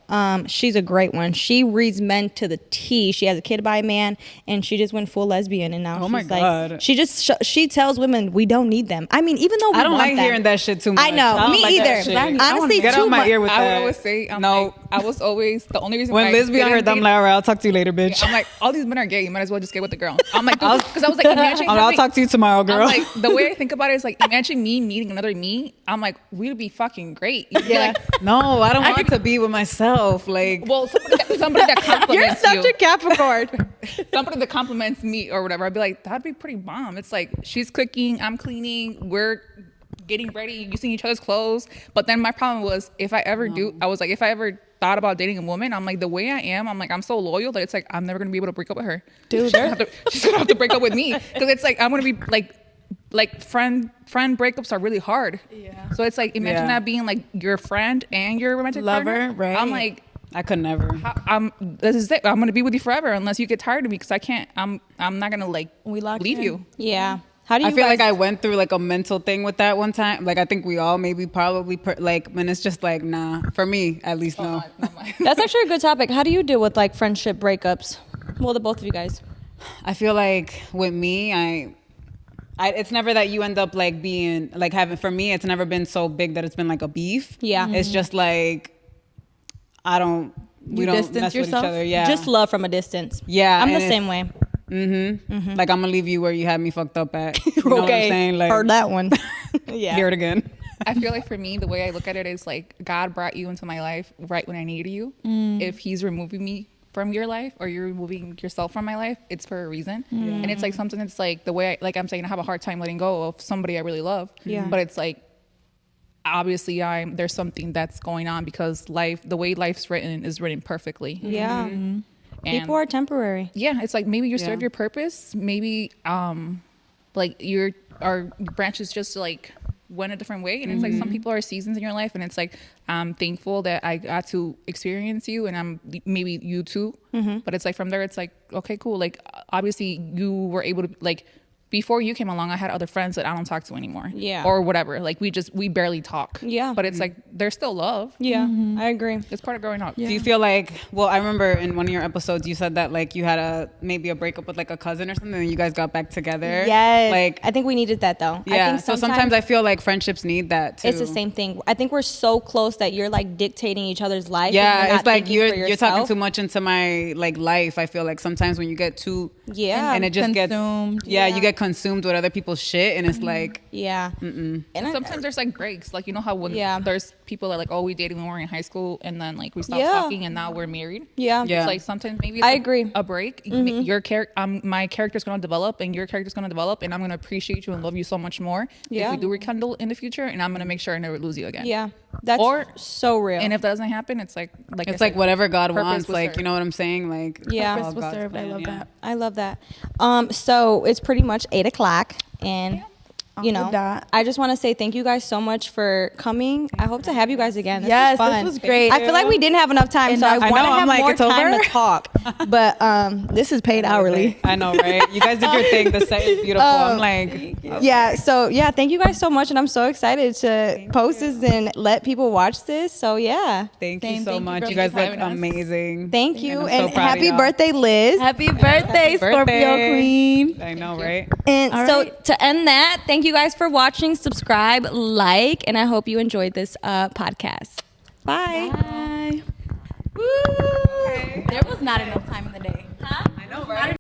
She's a great one. She reads men to the T. She has a kid by a man, and she just went full lesbian. And now Oh she's my like, God. she just she tells women we don't need them. I mean, even though we I don't want like them. hearing that shit too much. I know, don't me like that either. shit. Honestly, Get too out my much. ear with I would that. always say, I'm no. like, I was always the only reason When why Liz be on her dumb, like, all right, I'll talk to you later, bitch. I'm like, all these men are gay. You might as well just get with the girl. I'm like, because I was like, imagine. I'll talk to you tomorrow, girl. I'm like, the way I think about it is like, imagine me meeting another me. I'm like, we'd be fucking great. You'd be like, no, I don't want to be with myself. Like, well, somebody that compliments You're such a Capricorn. somebody that compliments me or whatever, I'd be like, that'd be pretty bomb. It's like she's cooking, I'm cleaning, we're getting ready, using each other's clothes. But then my problem was, if I ever thought about dating a woman, I'm like, the way I am, I'm like, I'm so loyal that it's like I'm never gonna be able to break up with her. Dude, she's gonna have to break up with me because it's like I'm gonna be like friend breakups are really hard. Yeah. So it's like imagine that being like your friend and your romantic lover, partner. right? I'm like, I could never. This is it. I'm gonna be with you forever unless you get tired of me because I can't. I'm not gonna like leave you. Yeah. How do you I feel guys, like I went through like a mental thing with that one time. Like I think we all maybe probably like when it's just like nah. For me at least, no. that's actually a good topic. How do you deal with like friendship breakups? Well, the both of you guys. I feel like with me, I it's never that you end up like being like having. For me, it's never been so big that it's been like a beef. Yeah. It's just like we don't distance mess with each yourself? other. Yeah. Just love from a distance. Yeah. I'm the and same way. Like I'm gonna leave you where you had me fucked up at. You know what I'm saying? Like, heard that one. Yeah. hear it again. I feel like for me, the way I look at it is like God brought you into my life right when I needed you. If He's removing me from your life or you're removing yourself from my life, it's for a reason. And it's like something that's like the way I'm saying I have a hard time letting go of somebody I really love. Yeah. But it's like obviously there's something that's going on because the way life's written is written perfectly. Yeah. And People are temporary. yeah, it's like maybe you serve your purpose, maybe like our branches just like went a different way, and it's like some people are seasons in your life, and it's like I'm thankful that I got to experience you, and I'm maybe you too. But it's like from there, it's like okay, cool. Like obviously you were able to like. Before you came along, I had other friends that I don't talk to anymore. Yeah. Or whatever. Like we barely talk. Yeah. But it's like there's still love. Yeah, I agree. It's part of growing up. Do you feel like, well, I remember in one of your episodes you said that like you had maybe a breakup with like a cousin or something and you guys got back together. Yes. Like I think we needed that though. yeah. I think So sometimes I feel like friendships need that too. it's the same thing. I think we're so close that you're like dictating each other's life. and Yeah, you're it's not like thinking for you're yourself. talking too much into my like life. I feel like sometimes when you get too and it just Consumed. gets you get consumed with other people's shit and it's like Yeah. And Sometimes there's like breaks, like you know how when there's people that like, oh, we dated when we were in high school, and then like we stopped talking, and now we're married. Yeah. Yeah. It's like sometimes maybe I agree. a break. Your my character's gonna develop, and your character's gonna develop, and I'm gonna appreciate you and love you so much more if we do rekindle in the future, and I'm gonna make sure I never lose you again. Yeah. That's so real. And if that doesn't happen, it's like it's like whatever God purpose wants. was Like served. you know what I'm saying? Like Yeah. Purpose was God's served. I plan, love yeah. that. I love that. So it's pretty much 8:00 and you know, I just want to say thank you guys so much for coming. I hope to have you guys again. Yes, was this fun. was great. I feel like we didn't have enough time, so I want to have like, more it's time over? to talk. But this is paid hourly. I know, right? You guys did your thing. The set is beautiful. I'm like, Yeah, so yeah, thank you guys so much, and I'm so excited to post this and let people watch this. So yeah, thank you Same, so thank you much. for You guys look having us. amazing. thank you, I'm so and proud of happy y'all. birthday, Liz. Happy birthday, Scorpio birthday. Queen. I know, right? And All so right. to end that, thank you guys for watching. Subscribe, like, and I hope you enjoyed this podcast. Bye. Bye. Woo. There was not enough time in the day. I know, right?